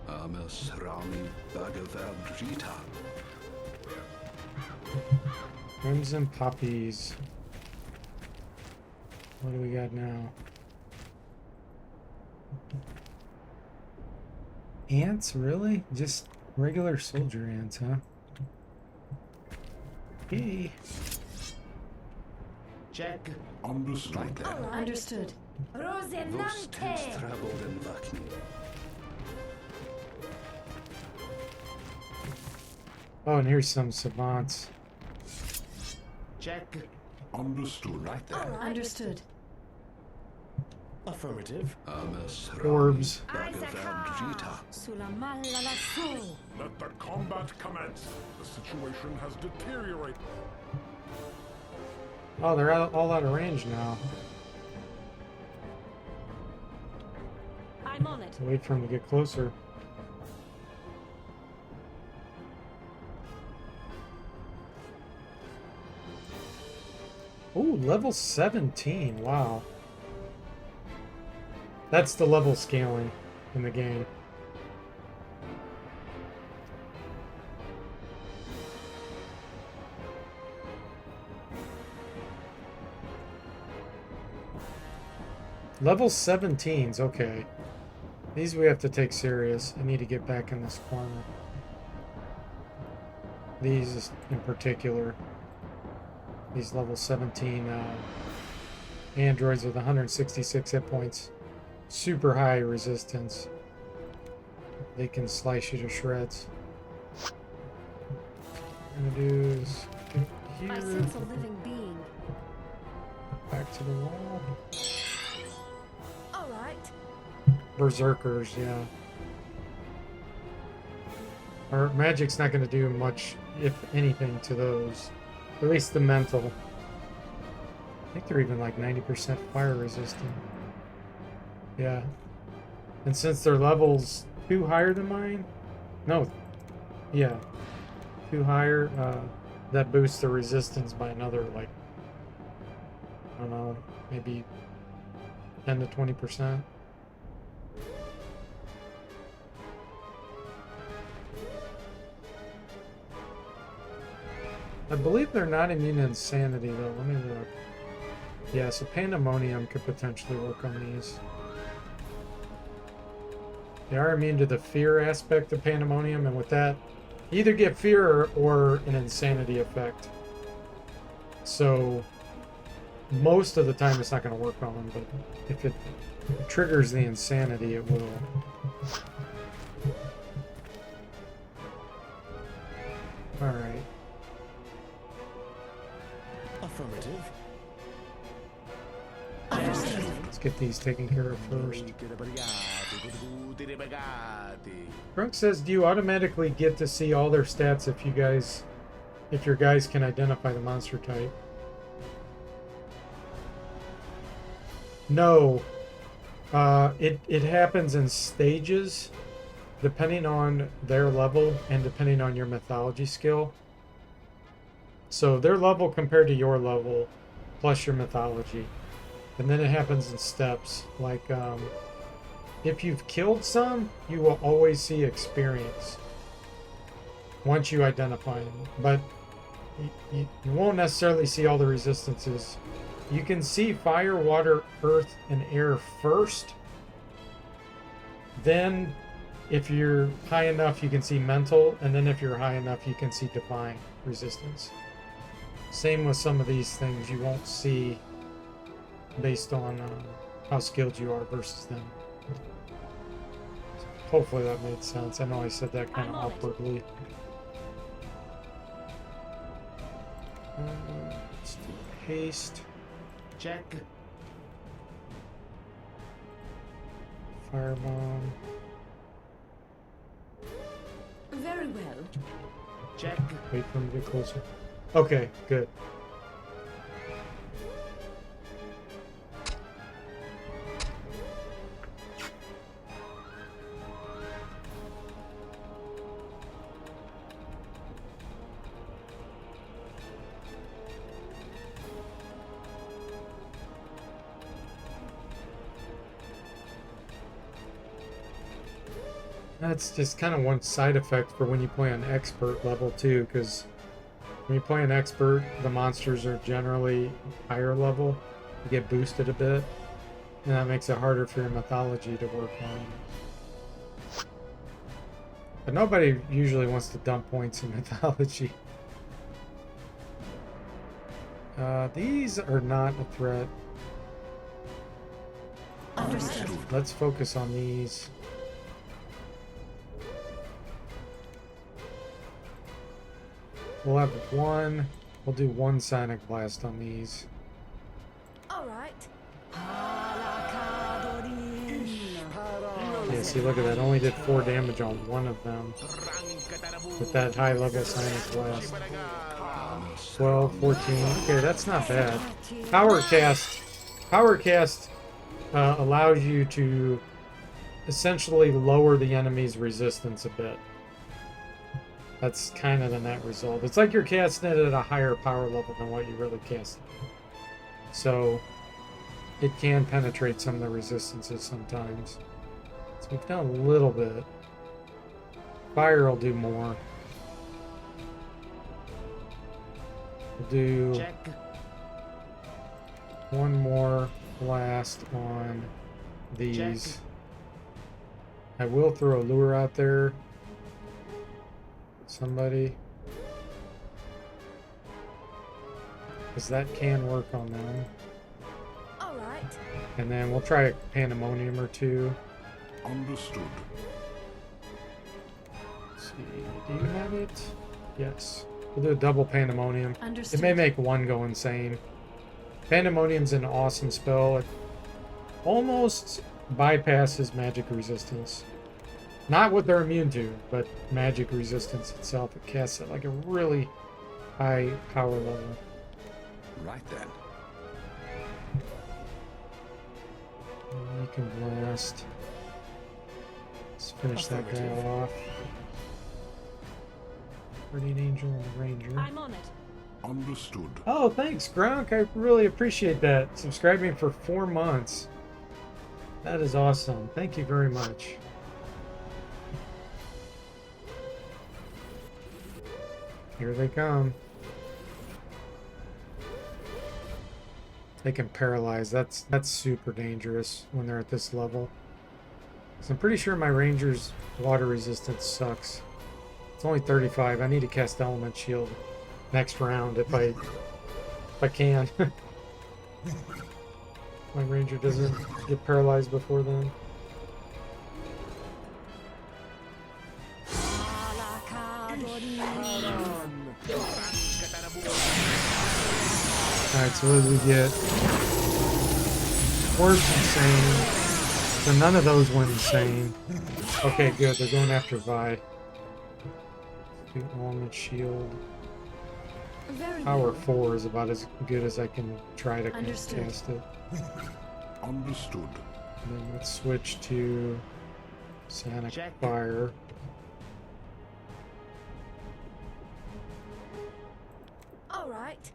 Amas Rami Bhagavad-gita. Crimson Poppies. What do we got now? Ants, really? Just regular soldier ants, huh? Hey. Check. Understood. Right then. Understood. Those tents Rosinante! traveled in vacuum. Oh, and here's some savants. Check. Understood. Right then. Understood. Affirmative. Amas Orbs. Rami Bhagavad-gita. Sulla malla lassù! Let the combat commence. The situation has deteriorated. Oh, they're all out of range now. I'm on it. Wait for them to get closer. Ooh, level 17. Wow. That's the level scaling in the game. Level 17s, okay. These we have to take serious. I need to get back in this corner. These in particular. These level 17 androids with 166 hit points. Super high resistance. They can slice you to shreds. What I'm gonna do is get I here, sense a living being. back to the wall. All right. Berserkers, yeah. Our magic's not going to do much, if anything, to those. At least the mental. I think they're even like 90% fire resistant. Yeah. And since their level's 2 higher than mine, no, yeah, 2 higher, that boosts the resistance by another, like, I don't know, maybe 10 to 20%. I believe they're not immune to insanity, though. Let me look. Yeah, so pandemonium could potentially work on these. They are immune to the fear aspect of pandemonium, and with that, You either get fear or an insanity effect. So most of the time it's not going to work on them, but if it triggers the insanity, it will. All right. Affirmative. Let's get these taken care of first. Drunk says, do you automatically get to see all their stats if your guys can identify the monster type? No. It happens in stages, depending on their level and depending on your mythology skill. So their level compared to your level, plus your mythology. And then it happens in steps. Like, if you've killed some, you will always see experience once you identify them. But you won't necessarily see all the resistances. You can see fire, water, earth, and air first. Then, if you're high enough, you can see mental. And then if you're high enough, you can see divine resistance. Same with some of these things. You won't see based on how skilled you are versus them. Hopefully that made sense. I know I said that kind of awkwardly. Let's do haste. Check. Firebomb. Very well. Check. Wait for him to get closer. Okay, good. That's just kind of one side effect for when you play on expert level too, because when you play an expert, the monsters are generally higher level. You get boosted a bit, and that makes it harder for your mythology to work on. But nobody usually wants to dump points in mythology. These are not a threat. Let's focus on these. We'll have one. We'll do one Sonic Blast on these. All right. Yeah, see, look at that. Only did 4 damage on one of them with that high level Sonic Blast. 12, 14. Okay, that's not bad. Power Cast allows you to essentially lower the enemy's resistance a bit. That's kind of the net result. It's like you're casting it at a higher power level than what you really casted. So it can penetrate some of the resistances sometimes. So we've done a little bit. Fire will do more. We'll do Check. one more blast on these. Check. I will throw a lure out there. Somebody, because that can work on them. All right. And then we'll try a pandemonium or two. Understood. Let's see, do you have it? Yes. We'll do a double pandemonium. Understood. It may make one go insane. Pandemonium's an awesome spell. It almost bypasses magic resistance. Not what they're immune to, but magic resistance itself. It casts at like a really high power level. Right then. You can blast. Let's finish that guy off. Guardian Angel and the Ranger. I'm on it. Understood. Oh, thanks, Gronk. I really appreciate that. Subscribing for 4 months. That is awesome. Thank you very much. Here they come. They can paralyze. That's super dangerous when they're at this level. So I'm pretty sure my Ranger's water resistance sucks. It's only 35. I need to cast Element Shield next round if I can. My ranger doesn't get paralyzed before then. Alright, so what did we get? Worst insane. So none of those went insane. Okay, good. They're going after Vi. Do Element Shield. Power 4 is about as good as I can try to cast it. Understood. And then let's switch to Psionic Fire. All right.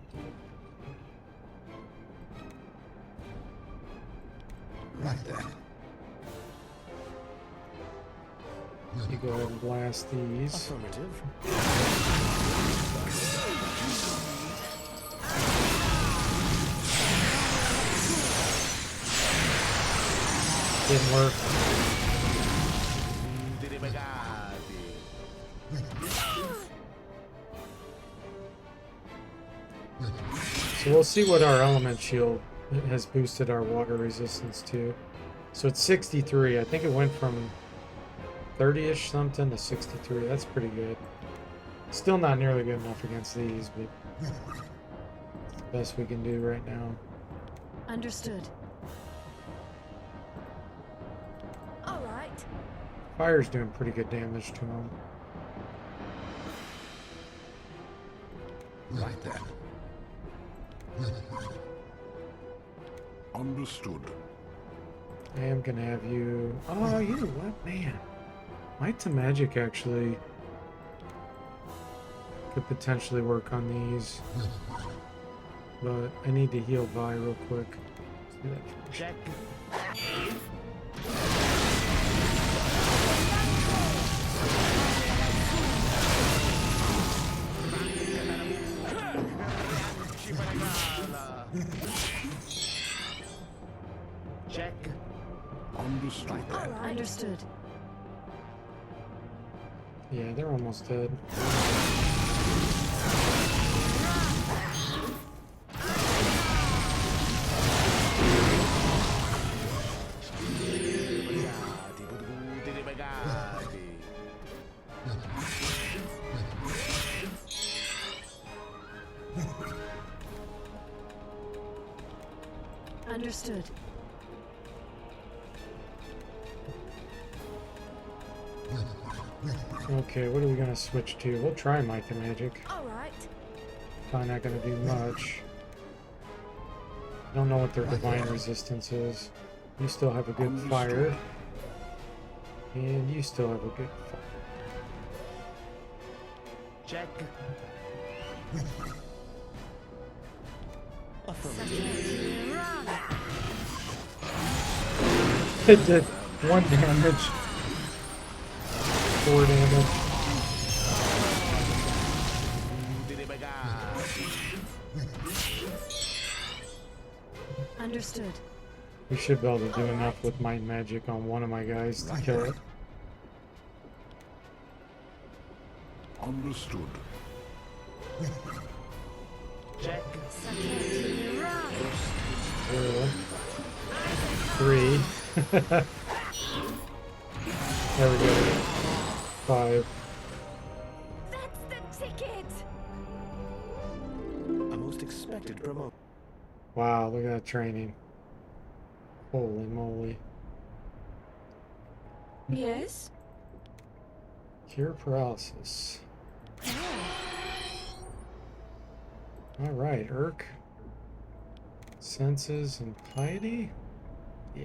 Right then. You go ahead and blast these. Affirmative. Didn't work. So we'll see what our Element Shield has boosted our water resistance to. So it's 63. I think it went from 30-ish something to 63. That's pretty good. Still not nearly good enough against these, but it's the best we can do right now. Understood. All right. Fire's doing pretty good damage to him. Right then. Understood. I am gonna have you. Oh, you know what, man? Might to Magic actually could potentially work on these, but I need to heal Vi real quick. Let's do that first. Check. Check. Understood. Understood. Yeah, they're almost dead. Understood. Okay, what are we gonna switch to? We'll try Might to Magic. All right. Probably not gonna do much. Don't know what their divine resistance is. You still have a good fire. And you still have a good fire. Check. It did 1 damage. 4 damage. Understood. We should be able to do enough with Might Magic on one of my guys to kill it. Understood. Check. 0, 3. There we go. 5. That's the ticket. A most expected promotion. Wow, look at that training. Holy moly. Yes. Cure paralysis. Alright, Urk. Senses and piety? Yeah.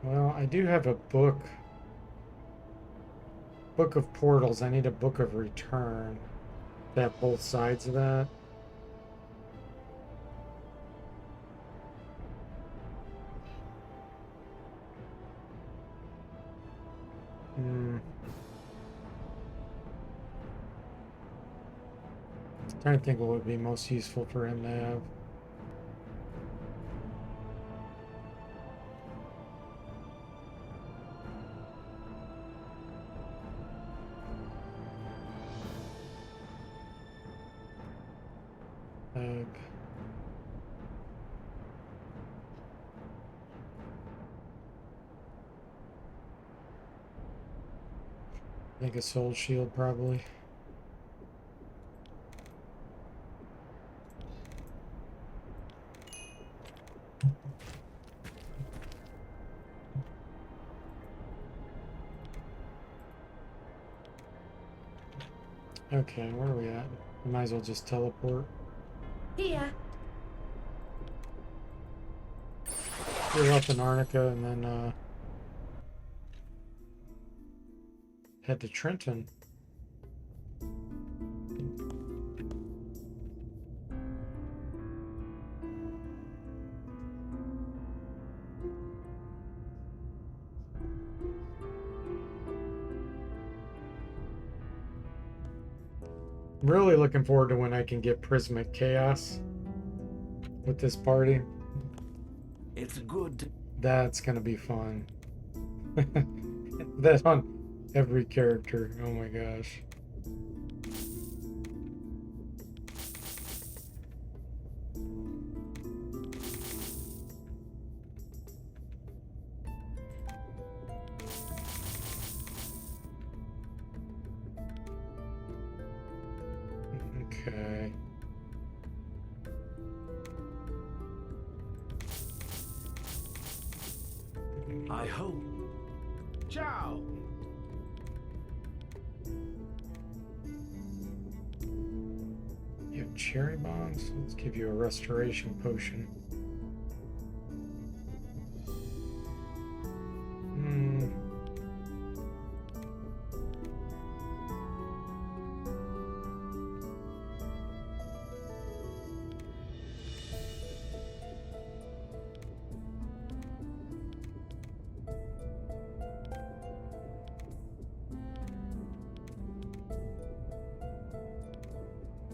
Well, I do have a book. Book of Portals. I need a Book of Return. They have both sides of that. Trying to think what would be most useful for him to have. I think a soul shield probably. Okay, where are we at? We might as well just teleport. Here. We're up in Arnica and then head to Trenton. I'm really looking forward to when I can get Prismic Chaos with this party. It's good. That's gonna be fun. That's on every character. Oh my gosh. Okay. I hope. Ciao. You have cherry bombs? Let's give you a restoration potion.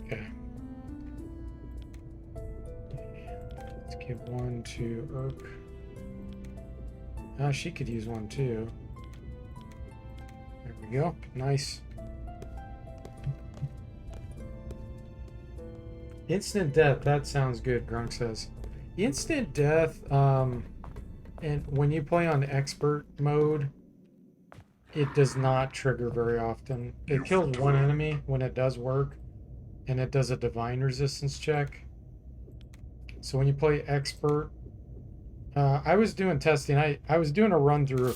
Okay. Let's give one to Urk. Ah, she could use one too. There we go. Nice. Instant death. That sounds good, Grunk says. Instant death, and when you play on expert mode, it does not trigger very often. It kills one enemy when it does work, and it does a divine resistance check. So when you play expert, I was doing testing. I was doing a run through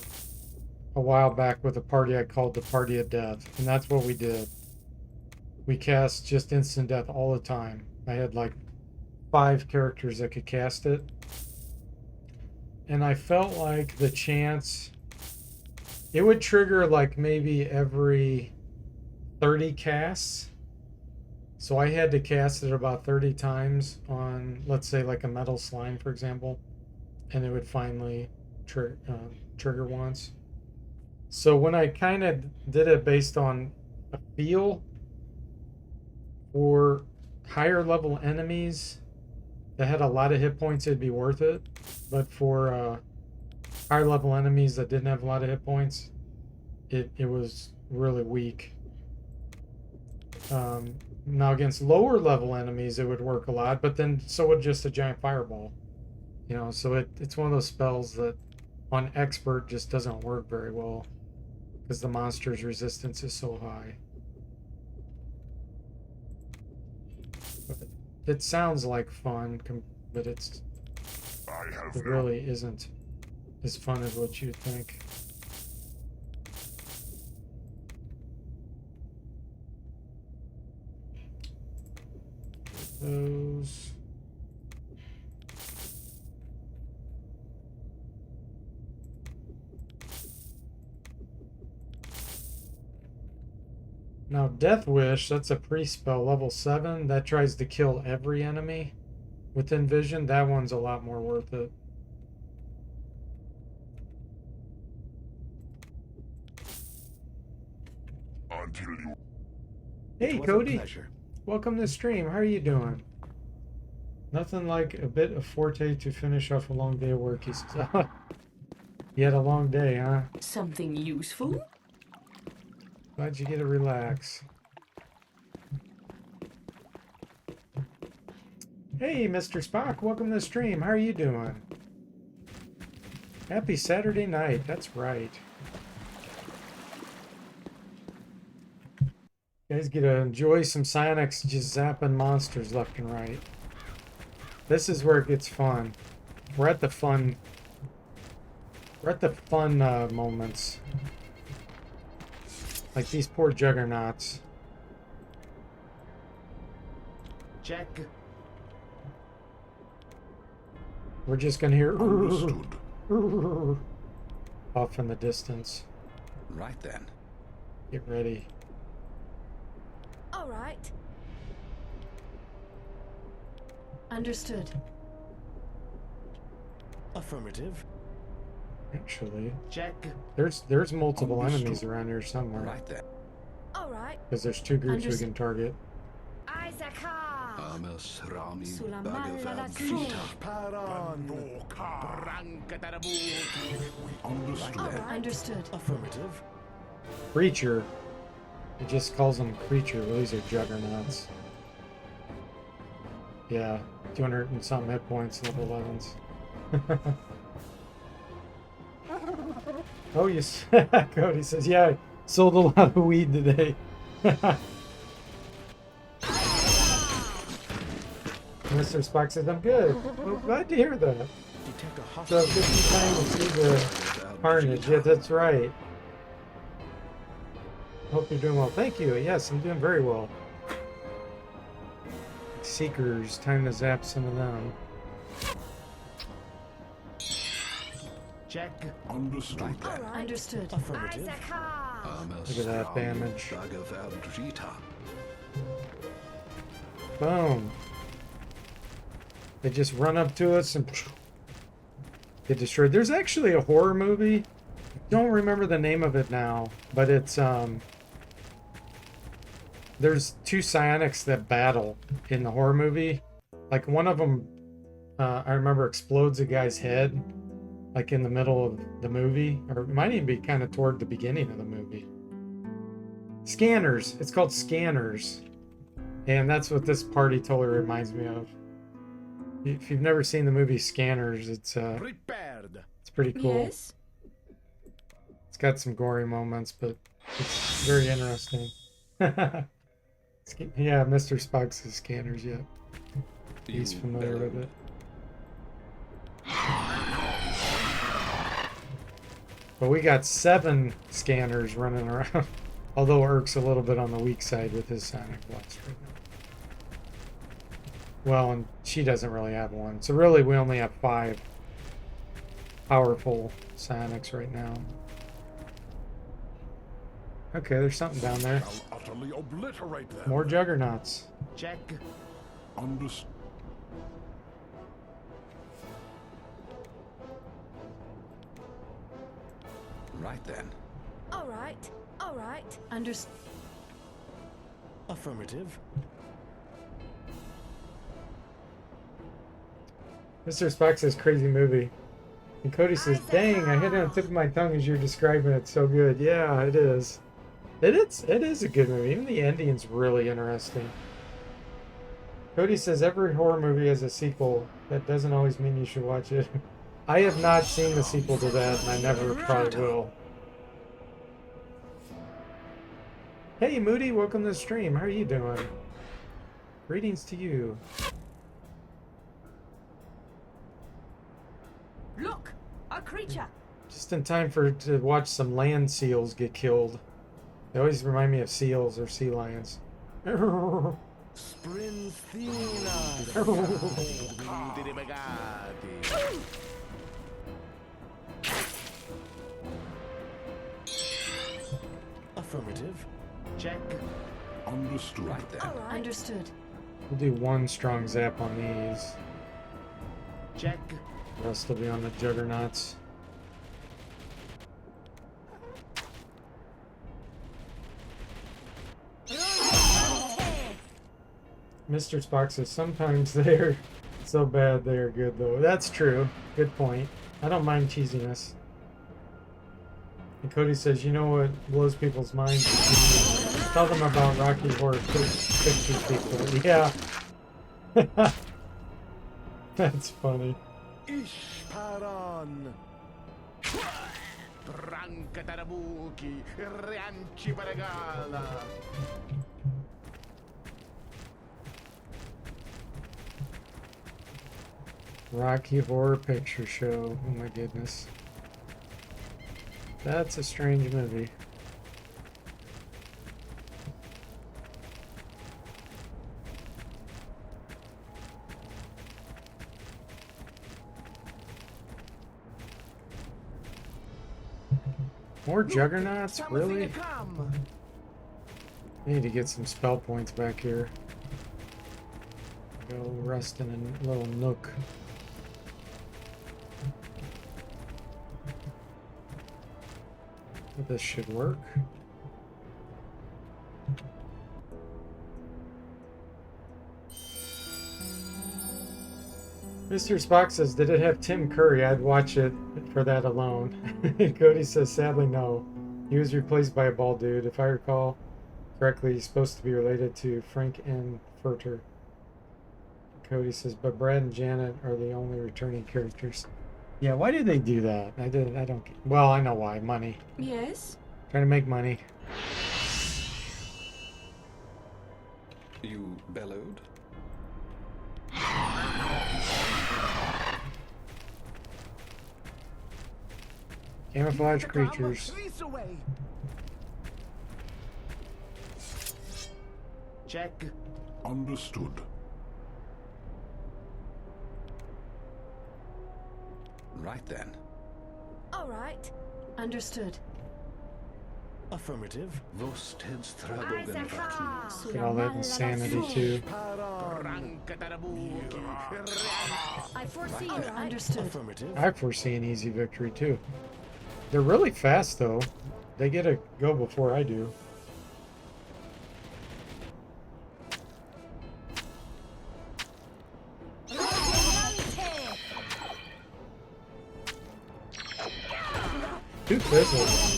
a while back with a party I called the Party of Death, and that's what we did. We cast just instant death all the time. I had like 5 characters that could cast it, and I felt like the chance it would trigger like maybe every 30 casts. So I had to cast it about 30 times on, let's say, like a metal slime, for example, and it would finally trigger once. So when I kind of did it based on a feel for higher level enemies that had a lot of hit points, it'd be worth it. But for higher level enemies that didn't have a lot of hit points, it was really weak. Now against lower level enemies, it would work a lot, but then so would just a giant fireball. You know, so it's one of those spells that on expert just doesn't work very well because the monster's resistance is so high. But it sounds like fun, but it really isn't as fun as what you'd think. Those. Now, Death Wish, that's a pre-spell, level 7. That tries to kill every enemy within vision. That one's a lot more worth it. Hey, Cody. Welcome to the stream. How are you doing? Nothing like a bit of forte to finish off a long day of work. You had a long day, huh? Something useful? Glad you get to relax. Hey, Mr. Spock, welcome to the stream. How are you doing? Happy Saturday night. That's right. You guys get to enjoy some Psionics just zapping monsters left and right. This is where it gets fun. We're at the fun. We're at the fun moments. Like these poor juggernauts. Check. We're just gonna hear Understood. off in the distance. Right then. Get ready. All right. Understood. Affirmative. Actually, Check. there's multiple Understood. enemies around here somewhere. Right then. All right. Because there's two groups we can target. Isaka. Amas Rami Sulla Bhagavad malla Gita. Understood. All right. Understood. Affirmative. Creature. It just calls them creature. Well, these are juggernauts. Yeah, 200 and something hit points, level 11s. Oh, yes. Cody says, yeah, I sold a lot of weed today. Mr. Spock says, I'm good. Well, glad to hear that. Detect a So hostile. good time to see the carnage. Yeah, that's right. Hope you're doing well. Thank you. Yes, I'm doing very well. Seekers, time to zap some of them. Check. Understood. Right All then. right. Understood. Affirmative. Isaka. Amas Look at that Rami damage. Bhagavad Gita. Boom. They just run up to us and get destroyed. There's actually a horror movie. Don't remember the name of it now, but it's there's two psionics that battle in the horror movie. Like one of them, I remember, explodes a guy's head, like in the middle of the movie, or it might even be kind of toward the beginning of the movie. Scanners. It's called Scanners, and that's what this party totally reminds me of. If you've never seen the movie Scanners, it's Prepared. pretty cool. Yes. It's got some gory moments, but it's very interesting. Yeah, Mr. Spock says Scanners, yeah. He's You familiar with it. But we got 7 scanners running around. Although Urk's a little bit on the weak side with his sonic blast right now. Well, and she doesn't really have one. So really we only have 5 powerful sonics right now. Okay, there's something down there. I'll utterly obliterate them. More juggernauts. Check. Understood. Right then. All right. All right. Understood. Affirmative. Mr. Spock says crazy movie. And Cody says, dang, I hit it on the tip of my tongue as you're describing it. So good. Yeah, it is. It is a good movie. Even the ending's really interesting. Cody says every horror movie has a sequel. That doesn't always mean you should watch it. I have not seen the sequel to that, and I never probably will. Hey, Moody, welcome to the stream. How are you doing? Greetings to you. Look, a creature. Just in time to watch some land seals get killed. They always remind me of seals or sea lions. Affirmative. Check. Understood. Right then. All right. Understood. We'll do one strong zap on these. Check. The rest will be on the juggernauts. Mr. Spock says sometimes they're so bad they're good though. That's true. Good point. I don't mind cheesiness. And Cody says, you know what blows people's minds? Tell them about Rocky Horror Picture Sequel. Yeah. That's funny. Ishparan. Brancatarabuchi, Rianci Paragala. Rocky Horror Picture Show. Oh my goodness. That's a strange movie. More juggernauts? Really? I need to get some spell points back here. Go rest in a little nook. This should work. Mr. Spock says, did it have Tim Curry? I'd watch it for that alone. Cody says, sadly, no. He was replaced by a bald dude. If I recall correctly, he's supposed to be related to Frank N. Furter. Cody says, but Brad and Janet are the only returning characters. Yeah, why do they do that? I don't. Well, I know why. Money. Yes? Trying to make money. You bellowed? Camouflage creatures. Check. Understood. Right then. All right. Understood. Affirmative. Vosteds Look at all that insanity too. I foresee it. Understood. Affirmative. I foresee an easy victory too. They're really fast though. They get to go before I do. Two fizzles.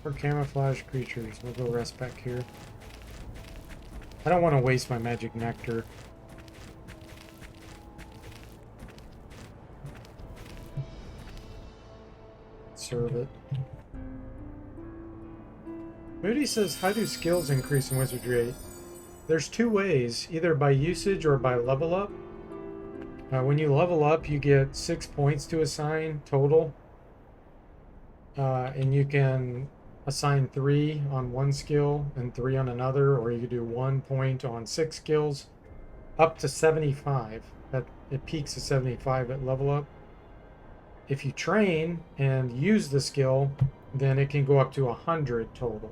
For camouflage creatures, we'll go rest back here. I don't want to waste my magic nectar. Serve it. Moody says, how do skills increase in Wizardry 8? There's two ways, either by usage or by level up. When you level up, you get 6 points to assign total. And you can assign 3 on one skill and 3 on another, or you could do 1 point on 6 skills, up to 75. It peaks at 75 at level up. If you train and use the skill, then it can go up to 100 total.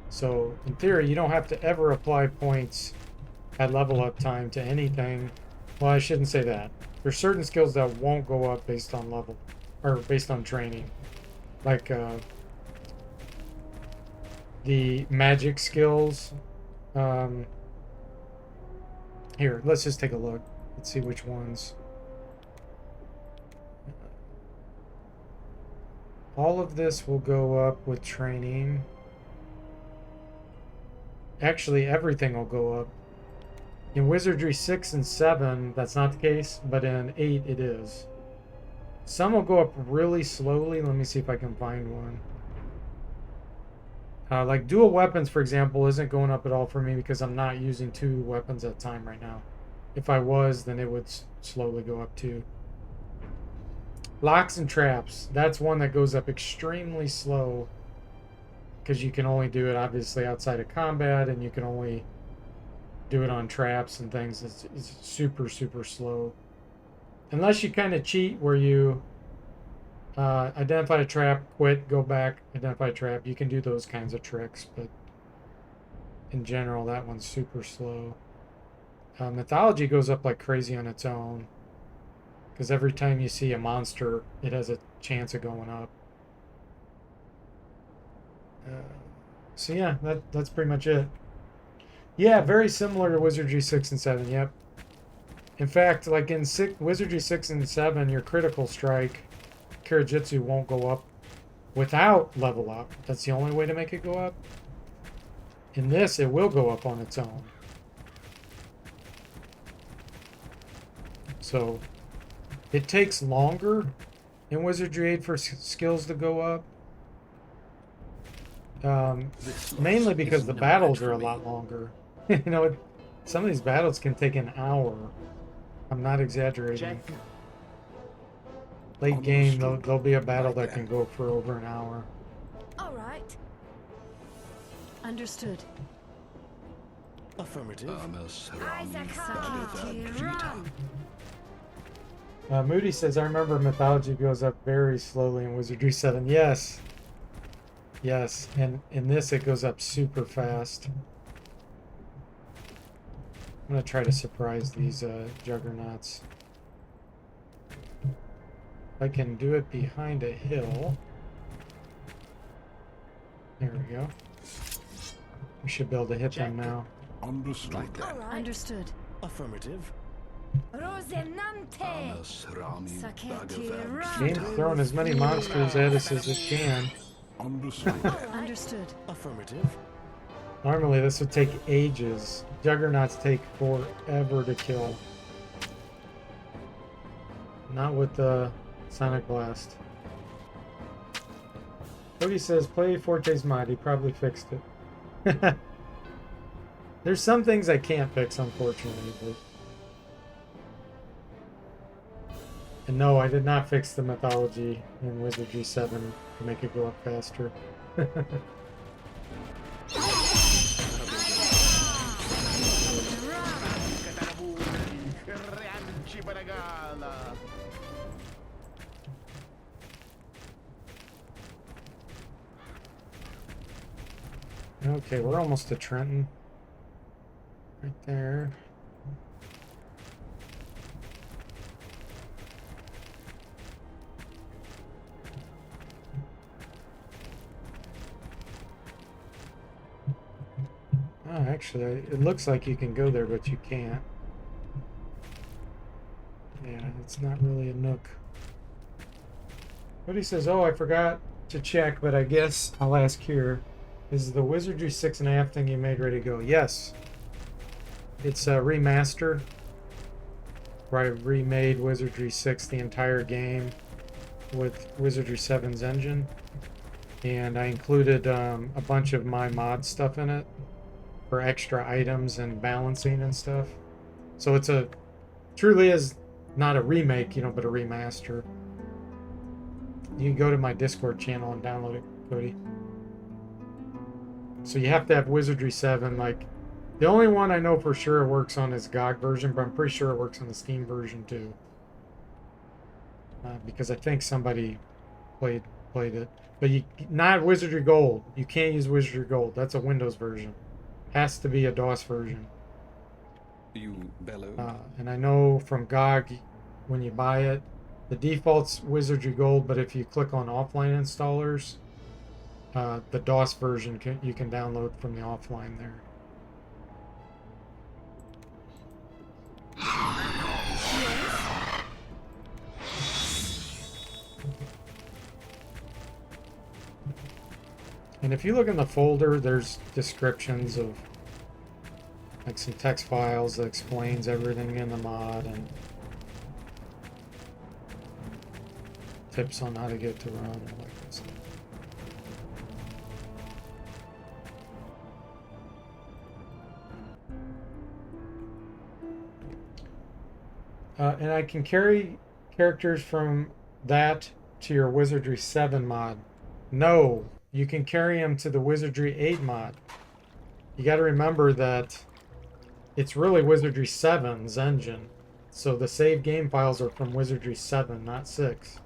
So in theory, you don't have to ever apply points at level up time to anything. Well, I shouldn't say that. There's certain skills that won't go up based on level, or based on training. Like the magic skills. Here, let's just take a look. Let's see which ones. All of this will go up with training. Actually, everything will go up. In Wizardry 6 and 7, that's not the case, but in 8 it is. Some will go up really slowly. Let me see if I can find one. Like dual weapons, for example, isn't going up at all for me because I'm not using 2 weapons at a time right now. If I was, then it would slowly go up too. Locks and traps. That's one that goes up extremely slow because you can only do it obviously outside of combat, and you can only do it on traps and things. It's super, super slow. Unless you kind of cheat where you identify a trap, quit, go back, identify a trap. You can do those kinds of tricks, but in general, that one's super slow. Mythology goes up like crazy on its own because every time you see a monster, it has a chance of going up. So yeah, that's pretty much it. Yeah, very similar to Wizardry 6 and 7, yep. In fact, like in Wizardry 6 and 7, your critical strike, Kirajitsu, won't go up without level up. That's the only way to make it go up. In this, it will go up on its own. So, it takes longer in Wizardry 8 for skills to go up. Mainly because the battles are a lot longer. You know, some of these battles can take an hour. I'm not exaggerating. Check. Late game, there'll be a battle that can go for over an hour. All right. Understood. Affirmative. Moody says, I remember mythology goes up very slowly in Wizardry 7. Yes. Yes, and in this it goes up super fast. I'm going to try to surprise these juggernauts. If I can do it behind a hill. There we go. We should be able to hit them now. Understood. Right then. All right. Understood. Affirmative. Rosinante. Game's throwing as many monsters at us as it can. Understood. Understood. Affirmative. Normally this would take ages. Juggernauts take forever to kill. Not with the Sonic Blast. Cody says, play Forte's mod. He probably fixed it. There's some things I can't fix, unfortunately. But... And no, I did not fix the mythology in Wizardry 7 to make it go up faster. Okay, we're almost to Trenton. Right there. Oh, actually, it looks like you can go there, but you can't. Yeah, it's not really a nook. But he says, oh, I forgot to check, but I guess I'll ask here. Is the Wizardry 6.5 thing you made ready to go? Yes. It's a remaster. Where I remade Wizardry 6, the entire game, with Wizardry 7's engine. And I included a bunch of my mod stuff in it for extra items and balancing and stuff. So it's truly is not a remake, you know, but a remaster. You can go to my Discord channel and download it, Cody. So you have to have Wizardry 7. Like, the only one I know for sure it works on is GOG version, but I'm pretty sure it works on the Steam version too. Because I think somebody played it. But not Wizardry Gold. You can't use Wizardry Gold. That's a Windows version. Has to be a DOS version. You bellowed. And I know from GOG, when you buy it, the default's Wizardry Gold, but if you click on offline installers, the DOS version you can download from the offline there. And if you look in the folder, there's descriptions of like some text files that explains everything in the mod and tips on how to get to run and all that good stuff. And I can carry characters from that to your Wizardry 7 mod. No, you can carry them to the Wizardry 8 mod. You got to remember that it's really Wizardry 7's engine. So the save game files are from Wizardry 7, not 6.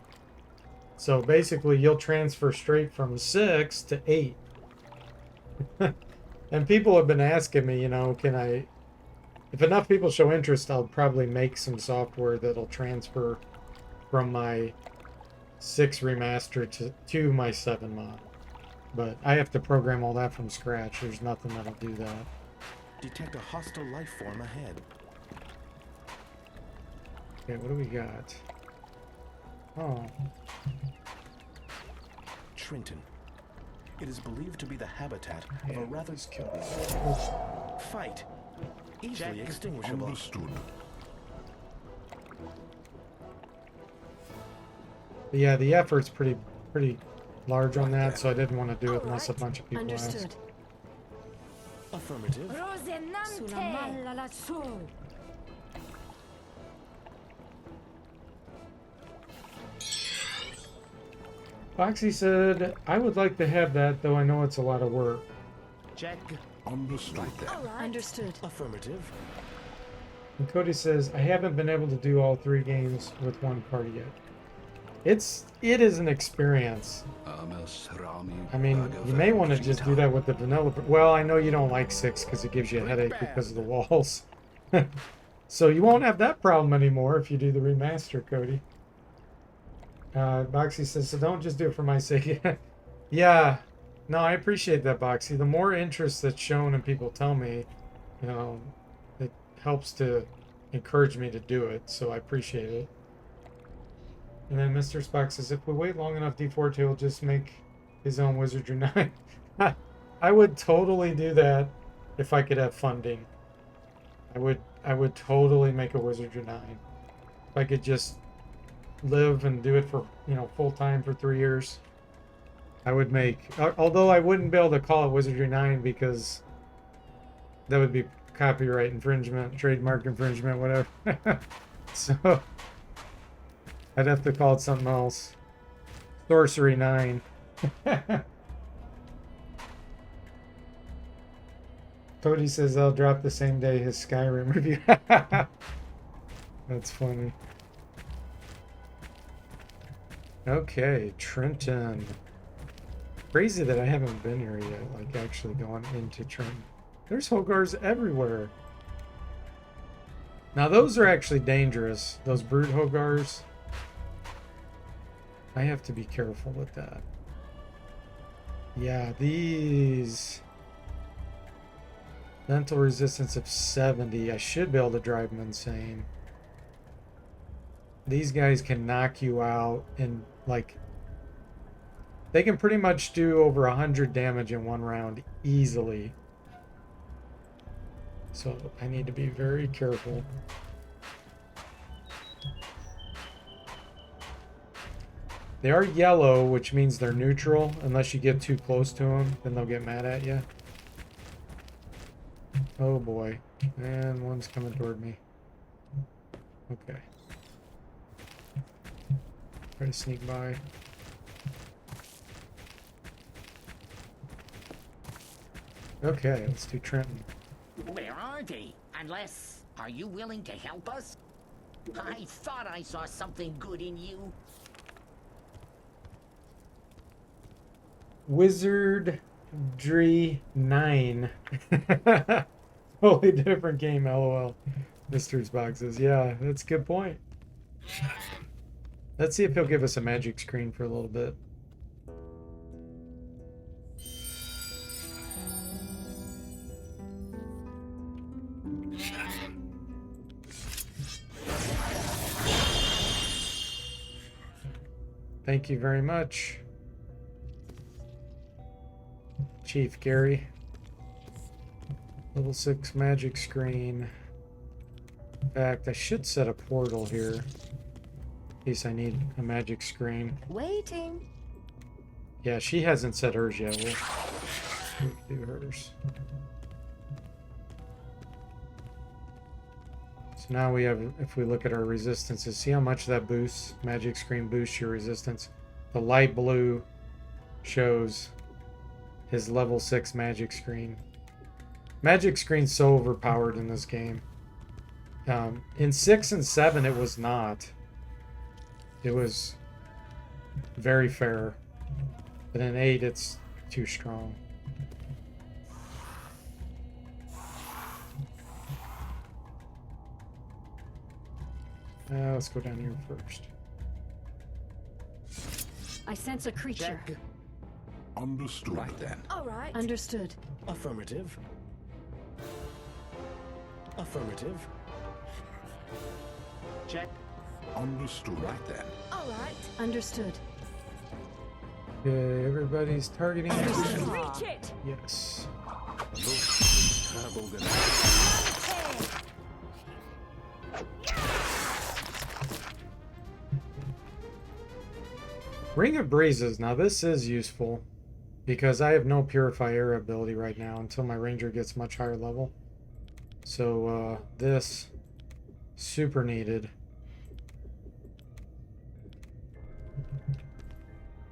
So basically you'll transfer straight from 6 to 8. And people have been asking me, you know, if enough people show interest, I'll probably make some software that'll transfer from my 6 remaster to my 7 mod. But I have to program all that from scratch. There's nothing that'll do that. Detect a hostile life form ahead. Okay, what do we got? Oh. Trenton. It is believed to be the habitat of Yeah, a rather... let's kill these. Fight. Easily extinguishable. Understood. But yeah, the effort's pretty large on that, so I didn't want to do it unless a bunch of people Understood. asked. Affirmative. Sulla malla lassù. Foxy said, I would like to have that, though I know it's a lot of work. Check. Understood. Understood. Affirmative. And Cody says, I haven't been able to do all 3 games with one party yet. It is an experience. I mean, you may want to just do that with the vanilla. Well, I know you don't like 6 because it gives you a headache because of the walls. So you won't have that problem anymore if you do the remaster, Cody. Boxy says, so don't just do it for my sake. Yeah. No, I appreciate that, Boxy. The more interest that's shown and people tell me, you know, it helps to encourage me to do it. So I appreciate it. And then Mr. Spock says, if we wait long enough, D4T will just make his own Wizardry 9. I would totally do that if I could have funding. I would totally make a Wizardry 9. If I could just live and do it for, you know, full time for 3 years. I would make, although I wouldn't be able to call it Wizardry 9 because that would be copyright infringement, trademark infringement, whatever. So I'd have to call it something else. Sorcery 9. Cody says I'll drop the same day his Skyrim review. That's funny. Okay, Trenton. Crazy that I haven't been here yet, like actually going into Trenton. There's Hogars everywhere. Now those are actually dangerous, those brute Hogars. I have to be careful with that. Yeah, these... Mental resistance of 70. I should be able to drive them insane. These guys can knock you out and, like... They can pretty much do over 100 damage in one round easily. So I need to be very careful. They are yellow, which means they're neutral. Unless you get too close to them, then they'll get mad at you. Oh boy. And one's coming toward me. Okay. Try to sneak by. Okay, let's do Trenton. Where are they? Unless, are you willing to help us? I thought I saw something good in you. Wizardry 9. Totally different game, lol. Mr. Boxes. Yeah, that's a good point. Let's see if he'll give us a magic screen for a little bit. Thank you very much, Chief Gary. Level 6 magic screen. In fact, I should set a portal here in case I need a magic screen. Waiting. Yeah, she hasn't set hers yet. We'll do hers. So now we have, if we look at our resistances, see how much that boosts? Magic screen boosts your resistance. The light blue shows his level 6 magic screen. Magic screen's so overpowered in this game. In 6 and 7 it was not. It was very fair. But in 8 it's too strong. Let's go down here first. I sense a creature. Check. Understood. Right then. All right. Understood. Affirmative. Affirmative. Check. Understood. Right then. All right. Understood. Okay, everybody's targeting. Reach it! Yes. Ring of Breezes. Now this is useful because I have no Purify Air ability right now until my Ranger gets much higher level. So this super needed.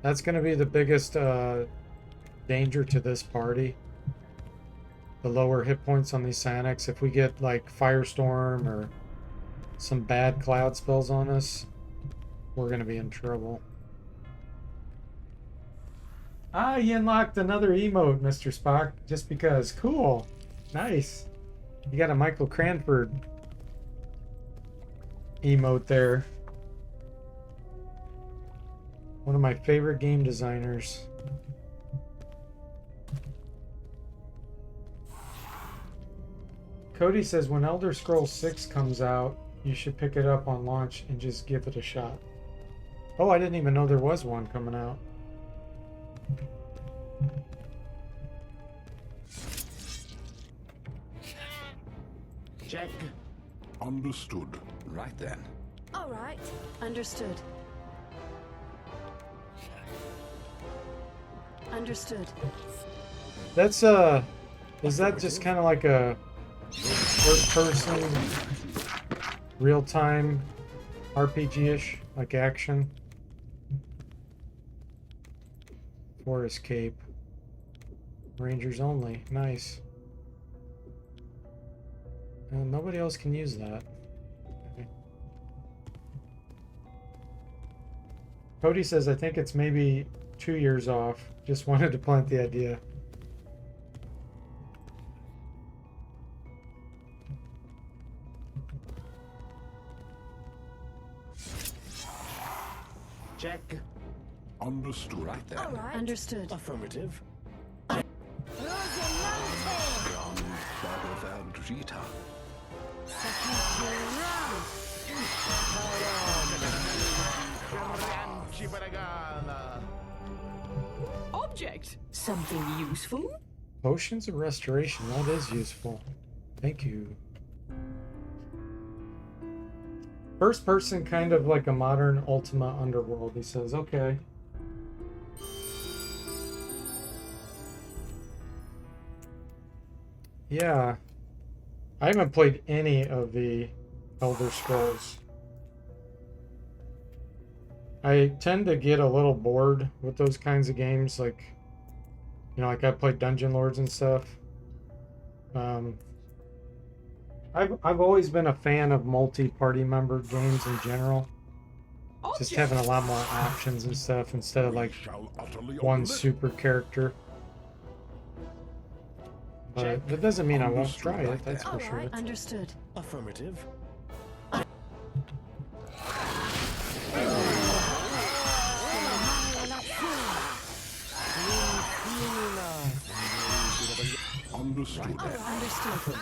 That's going to be the biggest danger to this party. The lower hit points on these Psionics. If we get like Firestorm or some bad cloud spells on us, we're going to be in trouble. Ah, you unlocked another emote, Mr. Spock, just because. Cool. Nice. You got a Michael Cranford emote there. One of my favorite game designers. Cody says when Elder Scrolls 6 comes out, you should pick it up on launch and just give it a shot. Oh, I didn't even know there was one coming out. Check. Understood. Right then. All right. Understood. Understood. That's is that just kind of like a first person real time RPG-ish, like action? Forest Cape. Rangers only. Nice. Nobody else can use that. Okay. Cody says, I think it's maybe 2 years off. Just wanted to plant the idea. Check. Understood. Right then. All right. Understood. Affirmative. Object. Something useful? Potions of Restoration. That is useful. Thank you. First person, kind of like a modern Ultima Underworld, he says. Okay. Yeah. I haven't played any of the Elder Scrolls. I tend to get a little bored with those kinds of games, like, you know, like I played Dungeon Lords and stuff. I've always been a fan of multi-party member games in general. Just having a lot more options and stuff instead of like one super character. But that doesn't mean I won't try it, that's for sure. Understood. Affirmative. Understood. Understood.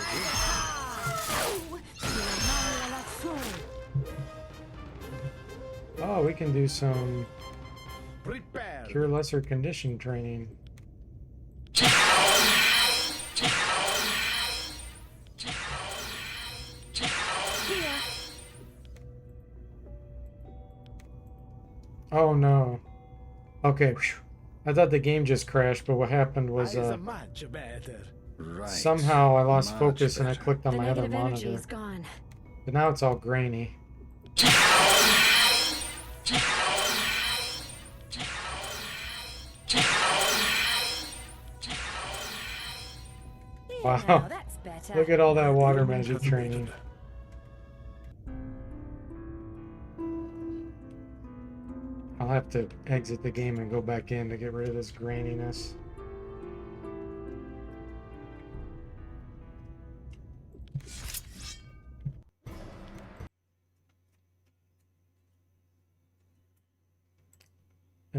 Oh, we can do some Prepare. Cure Lesser Condition training. Oh no. Okay. Whew. I thought the game just crashed, but what happened was Much better. Right. somehow I lost Much focus and I better. clicked on The my other negative energy monitor. is gone. But now it's all grainy. Now Wow. that's better. Look at all that water magic training. I'll have to exit the game and go back in to get rid of this graininess.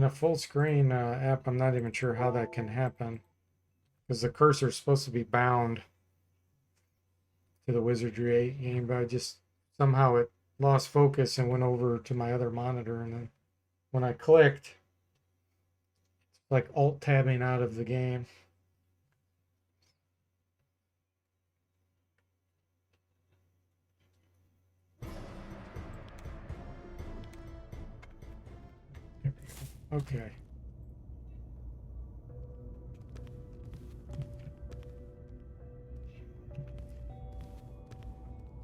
In a full screen app, I'm not even sure how that can happen. Because the cursor is supposed to be bound to the Wizardry 8 game, but I just somehow it lost focus and went over to my other monitor. And then when I clicked, it's like alt tabbing out of the game. Okay.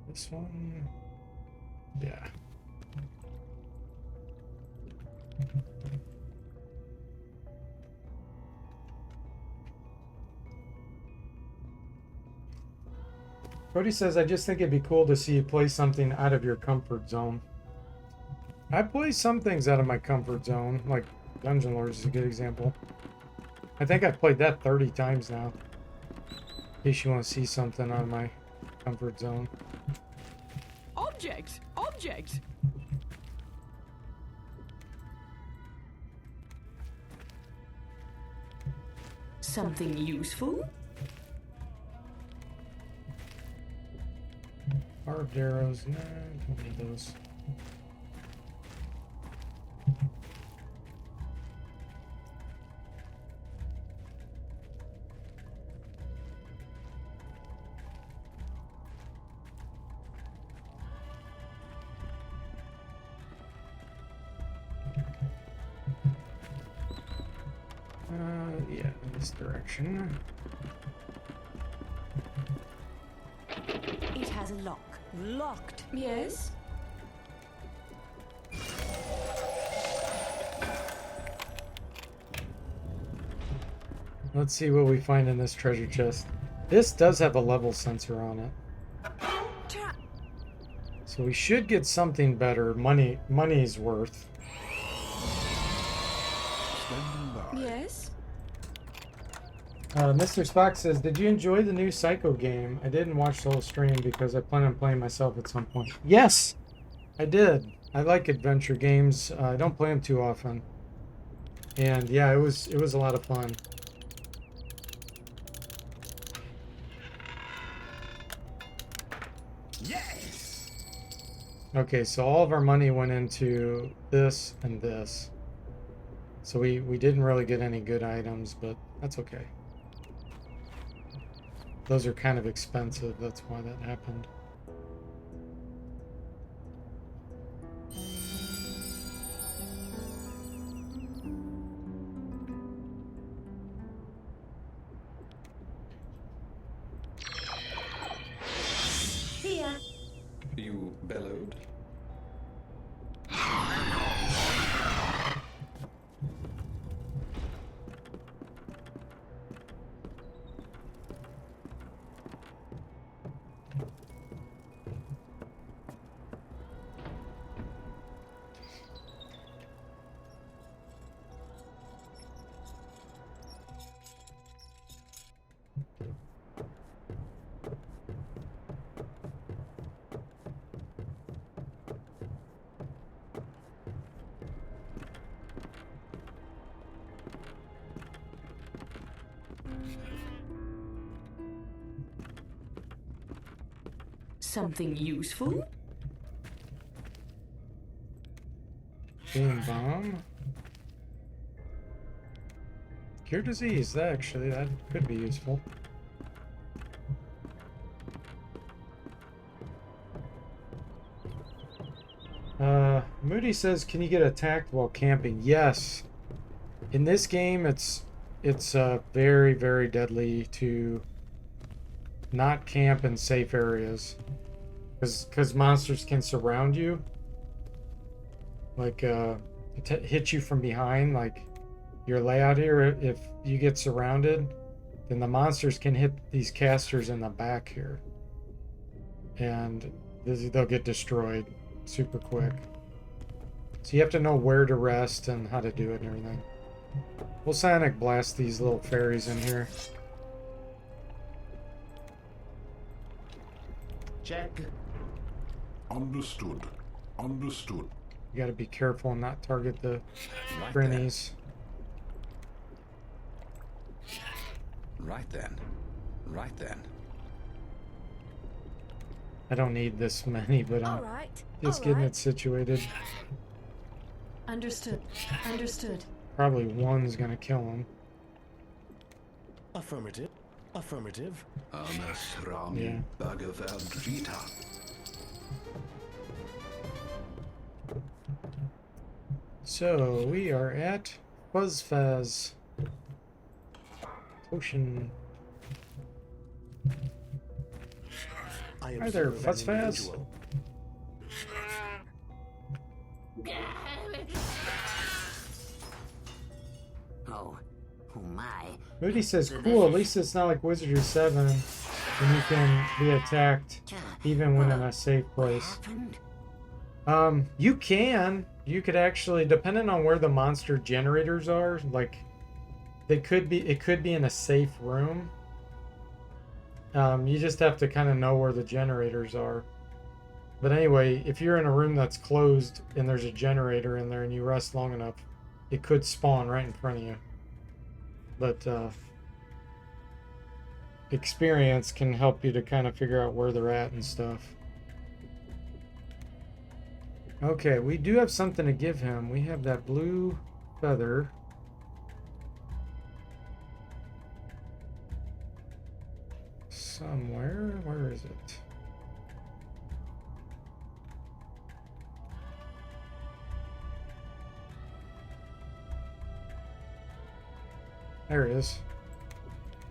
This one, yeah. Cody says, I just think it'd be cool to see you play something out of your comfort zone. I play some things out of my comfort zone, like Dungeon Lords is a good example. I think I've played that 30 times now. In case you want to see something out of my comfort zone. Object! Object! Something useful? Barbed arrows, nah, don't need those. Yeah, in this direction. It has a lock. Locked. Yes? Let's see what we find in this treasure chest. This does have a level sensor on it. So we should get something better. Money's worth. Yes? Mr. Spock says, did you enjoy the new Psycho game? I didn't watch the whole stream because I plan on playing myself at some point. Yes, I did. I like adventure games. I don't play them too often. And yeah, it was a lot of fun. Yes! Okay, so all of our money went into this and this. So we didn't really get any good items, but that's okay. Those are kind of expensive, that's why that happened. Here. You bellowed? Something useful? Boom bomb. Cure disease, that could be useful. Moody says, can you get attacked while camping? Yes. In this game, it's very, very deadly to not camp in safe areas. Because monsters can surround you. Like, hit you from behind. Like, your layout here, if you get surrounded, then the monsters can hit these casters in the back here. And they'll get destroyed super quick. So you have to know where to rest and how to do it and everything. We'll Psionic blast these little fairies in here. Check. Understood. Understood. You got to be careful and not target the Right grannies. Right then. Right then. I don't need this many, but I'm Alright, just getting alright. it situated. Understood. Understood. Probably one's gonna kill him. Affirmative. Affirmative. Yeah. So we are at Fuzzfaz. Potion. Hi there, Fuzzfaz. Oh my. Moody says, cool, at least it's not like Wizardry 7, and you can be attacked even when in a safe place. You can. You could actually, depending on where the monster generators are, like, it could be in a safe room. You just have to kind of know where the generators are. But anyway, if you're in a room that's closed and there's a generator in there and you rest long enough, it could spawn right in front of you. But experience can help you to kind of figure out where they're at and stuff. Okay, we do have something to give him. We have that blue feather. Somewhere. Where is it? There it is.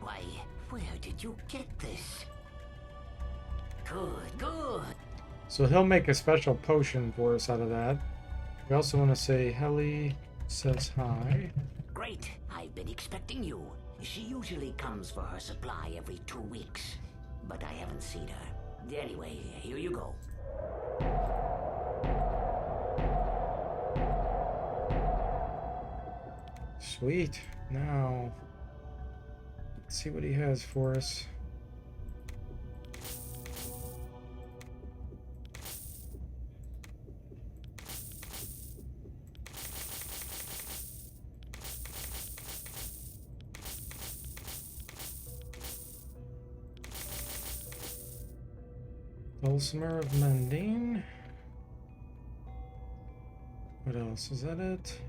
Why, where did you get this? Good, good. So he'll make a special potion for us out of that. We also want to say Helly says hi. Great. I've been expecting you. She usually comes for her supply every 2 weeks, but I haven't seen her. Anyway, here you go. Sweet. Now, let's see what he has for us. Dulcimer of Mending. What else? Is that it?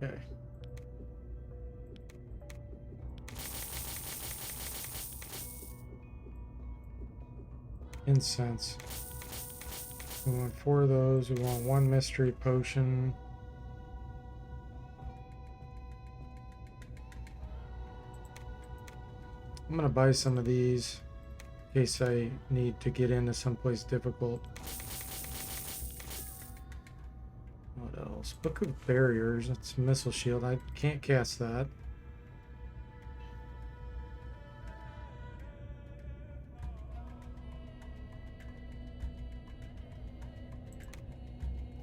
Okay. Incense. We want 4 of those. We want 1 mystery potion. I'm gonna buy some of these in case I need to get into someplace difficult. What else? Book of Barriers. That's Missile Shield. I can't cast that.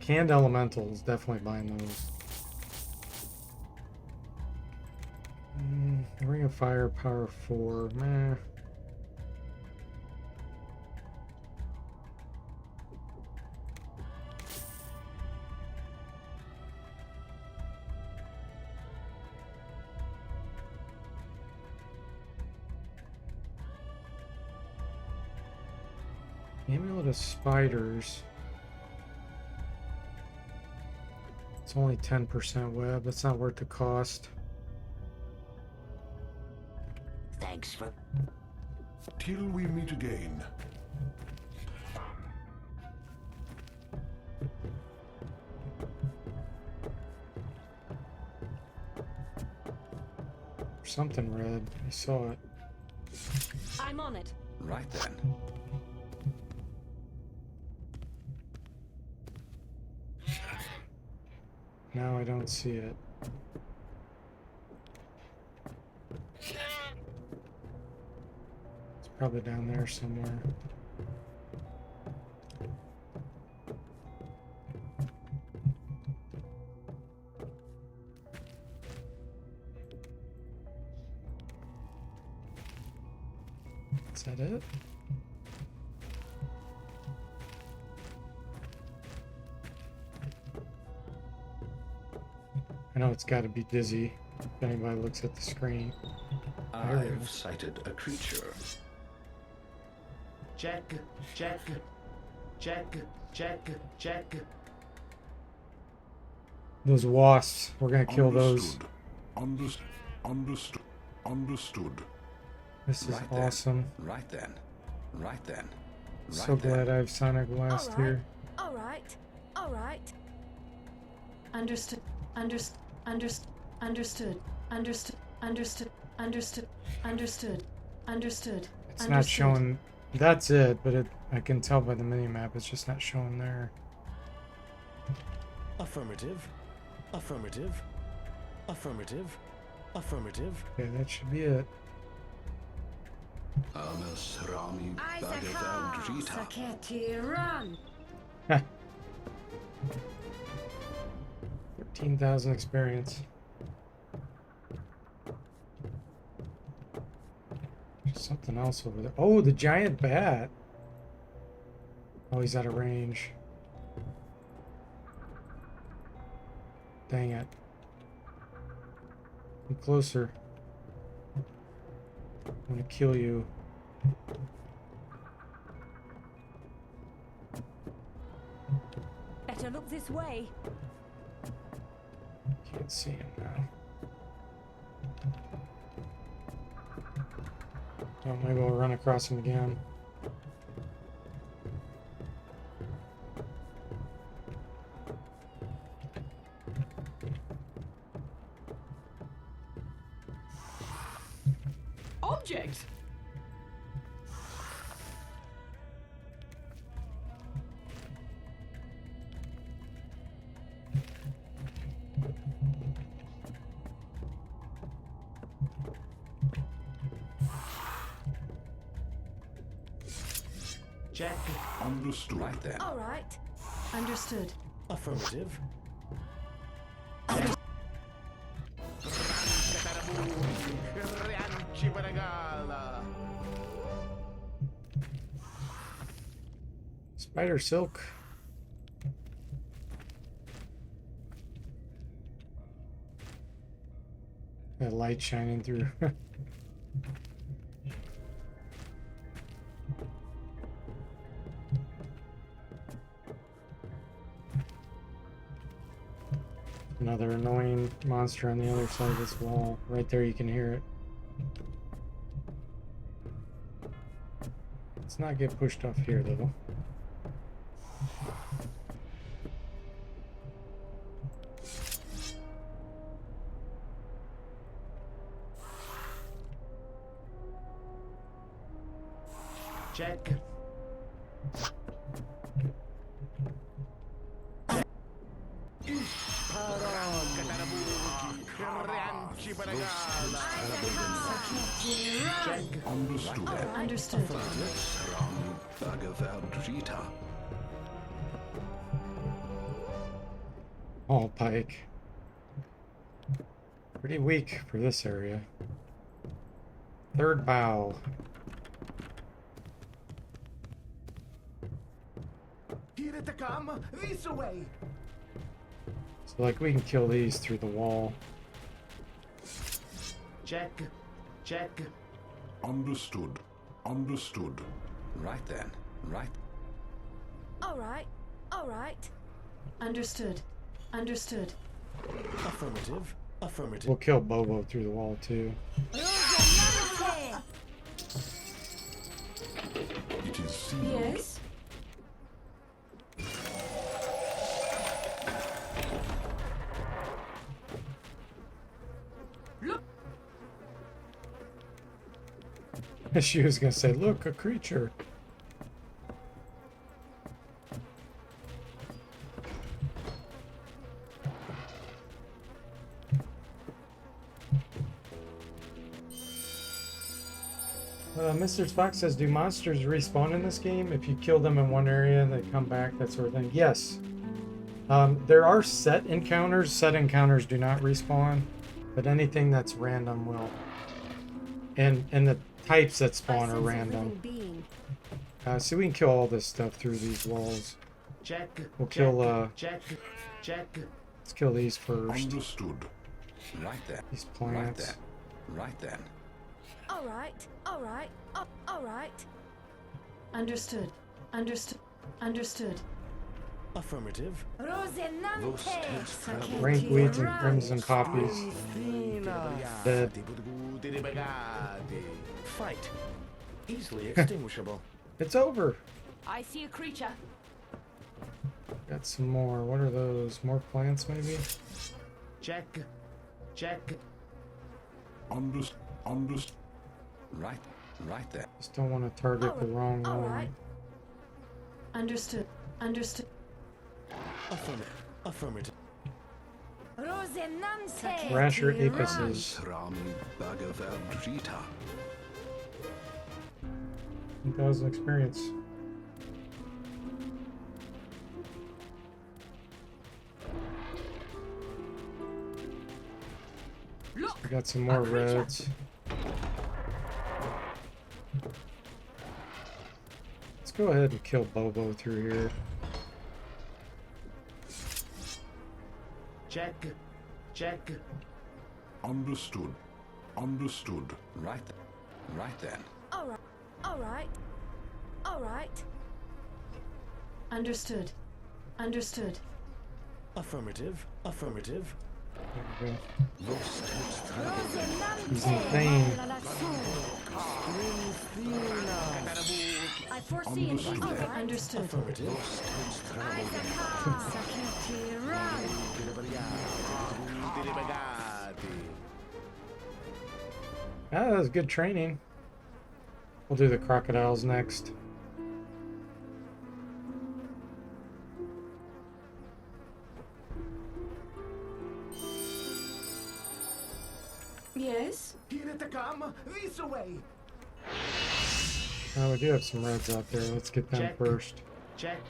Canned Elementals. Definitely buying those. Ring of Fire, Power 4. Meh. Amulet of Spiders. It's only 10% web. That's not worth the cost. Thanks for... Till we meet again. Something red. I saw it. I'm on it. Right then. Now I don't see it. It's probably down there somewhere. Is that it? I know it's got to be dizzy if anybody looks at the screen. There we go. I've sighted a creature. Check, check, check, check, check. Those wasps, we're gonna kill those. Understood. This is Right awesome. Right then. Right then. So glad I have Sonic Blast here. All right. All right. Understood. Understood. Understood. Understood. Understood. Understood. Understood. Understood. Understood. It's not showing. That's it, but I can tell by the minimap it's just not showing there. Affirmative. Affirmative. Affirmative. Affirmative. Okay, that should be it. Run. 13,000 experience. There's something else over there. Oh, the giant bat. Oh, he's out of range. Dang it. I'm closer. I'm gonna kill you. Better look this way. Can't see him now. Oh, maybe we'll run across him again. Object. Check. Understood. Right then. All right. Understood. Affirmative. Spider silk. That light shining through. Another annoying monster on the other side of this wall. Right there, you can hear it. Let's not get pushed off here, though. Check. Understood. Understood. All pike. Pretty weak for this area. Third bow. Here it come. This way. So, like, we can kill these through the wall. Check. Check. Understood. Understood. Right then. Right. All right. All right. Understood. Understood. Affirmative. Affirmative. We'll kill Bobo through the wall, too. It is sealed. Yes. She was gonna say, look, a creature. Mr. Fox says, do monsters respawn in this game? If you kill them in one area, they come back, that sort of thing. Yes. There are set encounters. Set encounters do not respawn, but anything that's random will. And the types that spawn are random. So we can kill all this stuff through these walls. Check. We'll kill Check. Check. Let's kill these first. Understood. Right there. These plants. Right then. All right. All right. All right. Understood. Understood. Understood. Affirmative. Rosinante. Rank weeds and crimson poppies. Dead. Fight. Easily extinguishable. It's over. I see a creature. Got some more. What are those? More plants, maybe? Check. Check. Understood. Right there. Just don't want to target the wrong All one. right. Understood. Understood. Affirmative. Affirmative. Rosinante. Rasher apices. Rami Bhagavad-gita. 1,000 experience. Look. We got some more reds. Let's go ahead and kill Bobo through here. Check. Check. Understood. Understood. Right then. All right. All right. All right. Understood. Understood. Affirmative. Affirmative. There we go. Rosinante. He's insane. I foresee an evil. Understood. Affirmative. Ah, that was good training. We'll do the crocodiles next. Yes. Here it come. This way. Oh, we do have some reds out there. Let's get them Check. first. Check.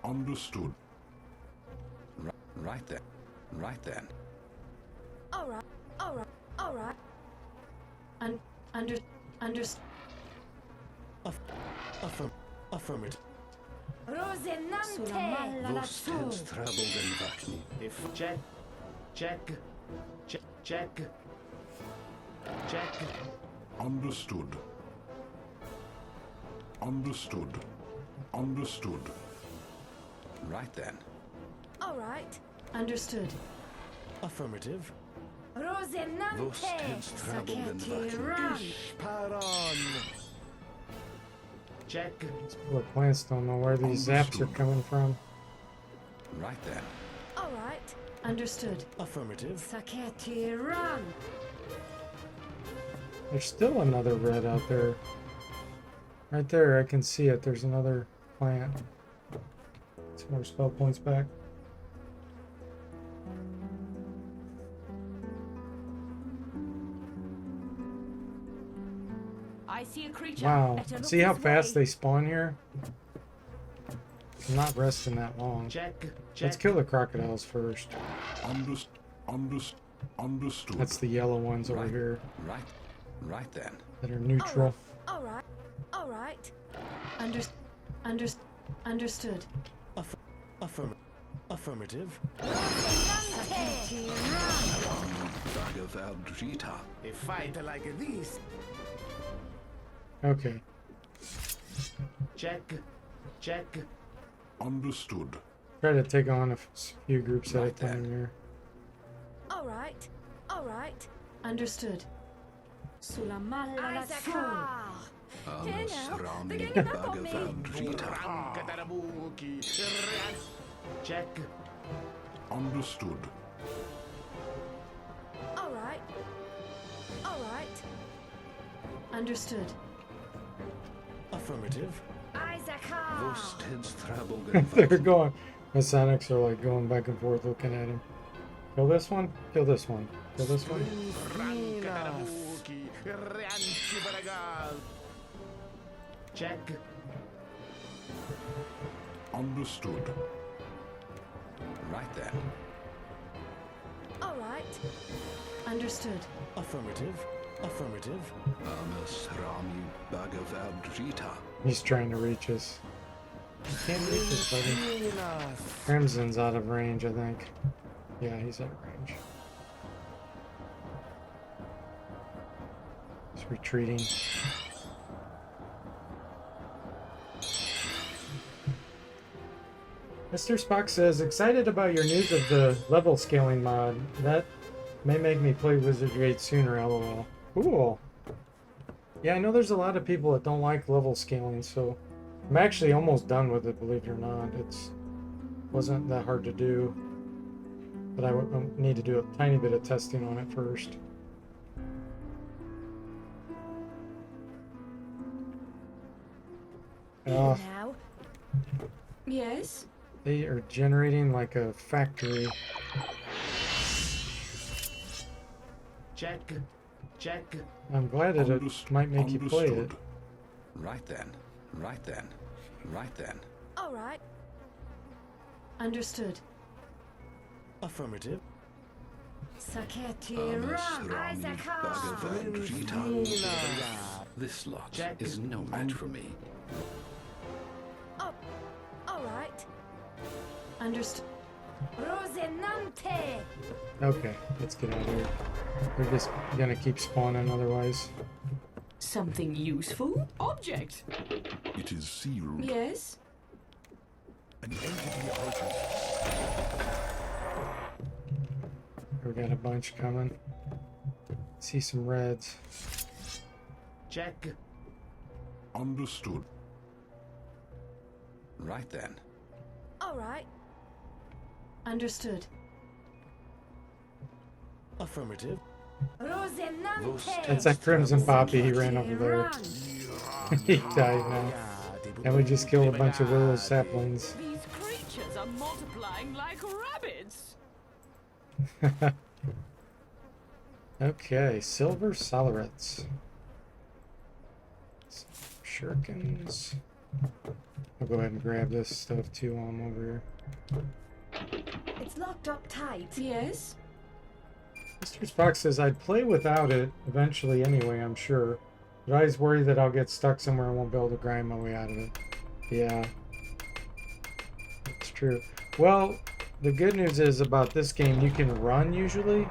Understood. Right then. Right then. All right. All right. All right. Affirmative. Rosinante. If check. Check. Check. Check. Check. Understood. Understood. Understood. Right then. All right. Understood. Affirmative. Rosinante. Check. These poor plants don't know where these zaps are coming from. Right then. All right. Understood. Affirmative. Saketi run. There's still another red out there. Right there, I can see it. There's another plant. Some more spell points back. I see a creature. Wow. Better look See how this fast way. they spawn here? I'm not resting that long. Check. Let's kill the crocodiles first. Understood. That's the yellow ones over here Right then. that are neutral. All right. All right. Understood. Affirmative. Rosinante. Bhagavad-gita. A fight like this. Okay. Check. Check. Understood. Try to take on a few groups at a Right time then. here. All right. All right. Understood. Sulla malla la Rami they're ganging up on me. Bhagavad-gita. Check. Understood. All right. All right. Understood. Affirmative. Isaac. They're going. The Psionics are like going back and forth looking at him. Kill this one. Kill this one. Kill this one. Check. Understood. Right then. All right. Understood. Affirmative. Affirmative. Rami Bhagavad-gita. He's trying to reach us. You can't reach this, buddy. Crimson's out of range, I think. Yeah, he's out of range. He's retreating. Mr. Spock says, excited about your news of the level scaling mod. That may make me play Wizardry 8 sooner, lol. Cool. Yeah, I know there's a lot of people that don't like level scaling, so I'm actually almost done with it, believe it or not. It's wasn't that hard to do, but I need to do a tiny bit of testing on it first. Now. Yes? They are generating like a factory. Check. Check. I'm glad that it might make you play it. Right then. Right then. Right then. All right. Understood. Affirmative. This lot is no match for me. Oh, all right. Understood. Rosinante. Okay, let's get out of here. We're just gonna keep spawning otherwise. Something useful? Object. It is sealed. Yes? An entity approaches. We got a bunch coming. See some reds. Check. Understood. Right then. All right. Understood. Affirmative. That's that Crimson Poppy, he ran over there. He died now. And we just killed a bunch of willow saplings. These creatures are multiplying like rabbits. Okay, silver solarets. Shurikens. I'll go ahead and grab this stuff too while I'm over here. It's locked up tight. Yes? Mr. Spock says I'd play without it eventually anyway, I'm sure. But I always worry that I'll get stuck somewhere and won't be able to grind my way out of it. Yeah. It's true. Well, the good news is about this game, you can run usually.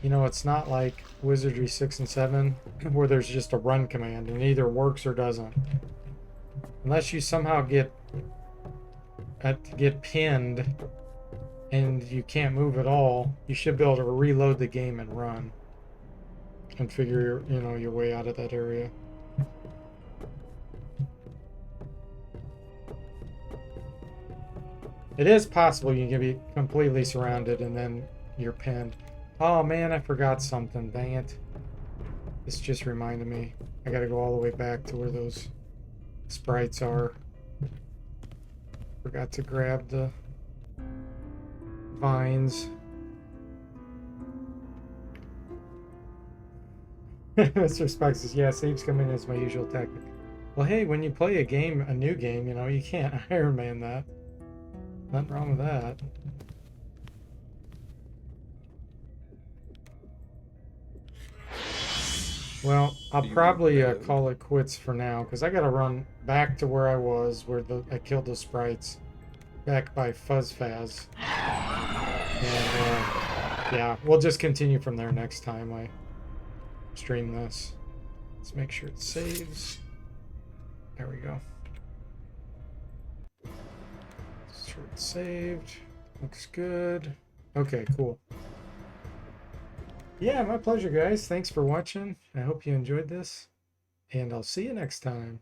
You know, it's not like Wizardry 6 and 7 where there's just a run command and it either works or doesn't. Unless you somehow get pinned and you can't move at all, you should be able to reload the game and run and figure your way out of that area. It is possible you can be completely surrounded and then you're pinned. Oh man, I forgot something. Dang it. This just reminded me. I gotta go all the way back to where those sprites are. Forgot to grab the vines. Mr. Spock says, yeah, saves come in as my usual tactic. Well, hey, when you play a new game, you can't Iron Man that. Nothing wrong with that. Well, I'll probably call it quits for now, because I gotta run back to where I was, where I killed the sprites, back by Fuzzfaz. And, yeah, we'll just continue from there next time I stream this. Let's make sure it saves. There we go. Make sure it's saved. Looks good. Okay, cool. Yeah, my pleasure, guys. Thanks for watching. I hope you enjoyed this, and I'll see you next time.